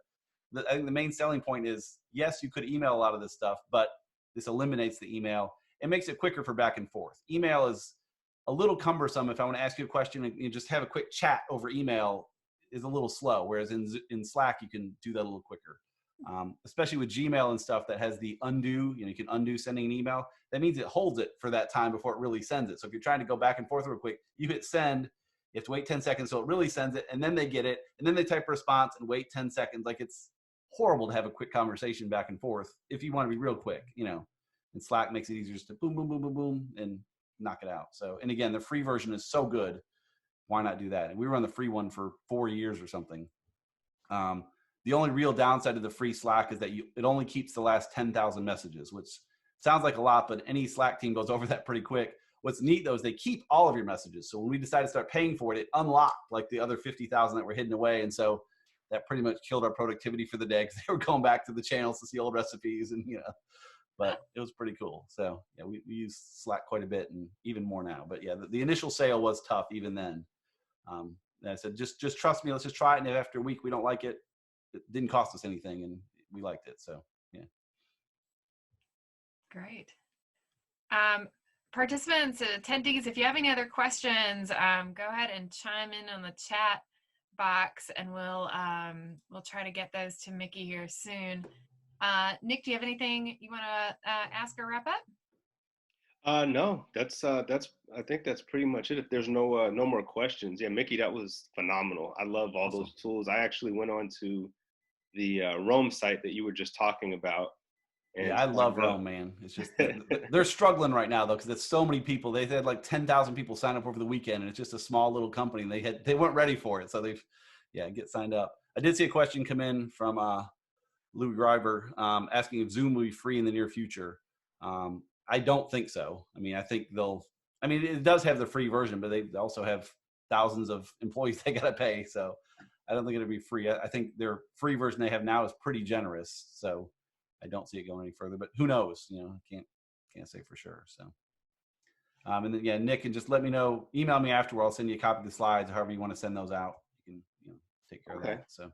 I think the main selling point is, yes, you could email a lot of this stuff, but this eliminates the email. It makes it quicker for back and forth. Email is a little cumbersome. If I want to ask you a question and you just have a quick chat over email, is a little slow. Whereas in Slack, you can do that a little quicker. Especially with Gmail and stuff that has the undo, you can undo sending an email. That means it holds it for that time before it really sends it. So if you're trying to go back and forth real quick, you hit send, you have to wait 10 seconds so it really sends it, and then they get it, and then they type a response and wait 10 seconds. Like, it's horrible to have a quick conversation back and forth if you want to be real quick, and Slack makes it easier just to boom, boom, boom, boom, boom, and knock it out. So, and again, the free version is so good. Why not do that? And we were on the free one for 4 years or something. The only real downside of the free Slack is that it only keeps the last 10,000 messages, which sounds like a lot, but any Slack team goes over that pretty quick. What's neat though is they keep all of your messages. So when we decided to start paying for it, it unlocked like the other 50,000 that were hidden away. And so that pretty much killed our productivity for the day, because they were going back to the channels to see old recipes and, but it was pretty cool. So yeah, we use Slack quite a bit, and even more now. But yeah, the initial sale was tough even then. And I said, just trust me, let's just try it. And if after a week we don't like it, it didn't cost us anything and we liked it. So yeah. Great. Participants, attendees, if you have any other questions, go ahead and chime in on the chat box, and we'll try to get those to Mickey here soon. Nick, do you have anything you want to ask or wrap up? No, that's I think that's pretty much it. If there's no more questions, yeah, Mickey, that was phenomenal. I love all those tools. I actually went on to the Rome site that you were just talking about. And yeah, I love Rome, man. It's just they're struggling right now though, because it's so many people. They had like 10,000 people sign up over the weekend, and it's just a small little company. And they weren't ready for it, so get signed up. I did see a question come in from Louis Griver asking if Zoom will be free in the near future. I don't think so. I mean, I think it does have the free version, but they also have thousands of employees they got to pay. So I don't think it'll be free. I think their free version they have now is pretty generous. So I don't see it going any further, but who knows? You know, I can't say for sure. So, and then yeah, Nick, and just let me know, email me afterward. I'll send you a copy of the slides, however you want to send those out. You can, you know, take care of Okay. that. So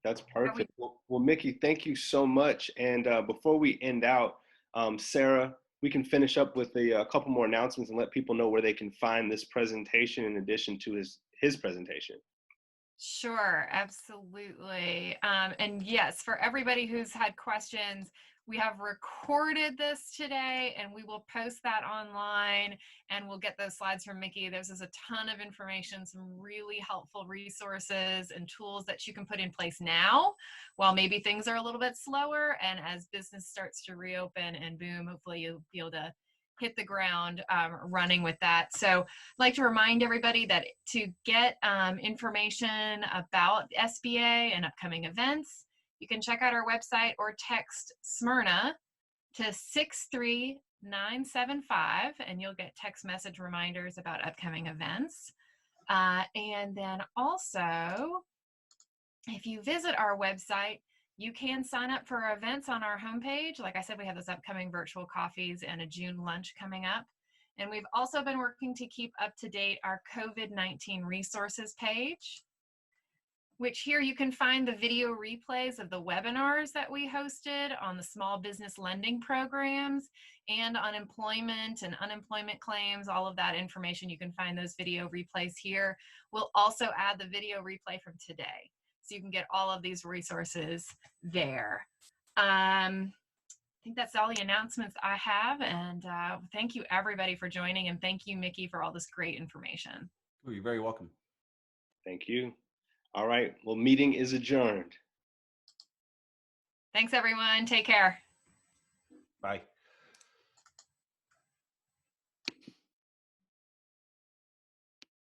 That's perfect. Well, Mickey, thank you so much. And before we end out, Sarah, we can finish up with a couple more announcements and let people know where they can find this presentation in addition to his presentation. Sure, absolutely. And yes, for everybody who's had questions, we have recorded this today and we will post that online and we'll get those slides from Mickey. There's a ton of information, some really helpful resources and tools that you can put in place now while maybe things are a little bit slower. And as business starts to reopen and boom, hopefully you'll be able to hit the ground running with that. So I'd like to remind everybody that to get information about SBA and upcoming events, you can check out our website or text Smyrna to 63975 and you'll get text message reminders about upcoming events. And then also, if you visit our website, you can sign up for our events on our homepage. Like I said, we have those upcoming virtual coffees and a June lunch coming up. And we've also been working to keep up to date our COVID-19 resources page, which here you can find the video replays of the webinars that we hosted on the small business lending programs and on employment and unemployment claims, all of that information. You can find those video replays here. We'll also add the video replay from today. So you can get all of these resources there. I think that's all the announcements I have. And thank you everybody for joining. And thank you, Mickey, for all this great information. oh, you're very welcome. Thank you. All right. Well, meeting is adjourned. Thanks, everyone. Take care. Bye.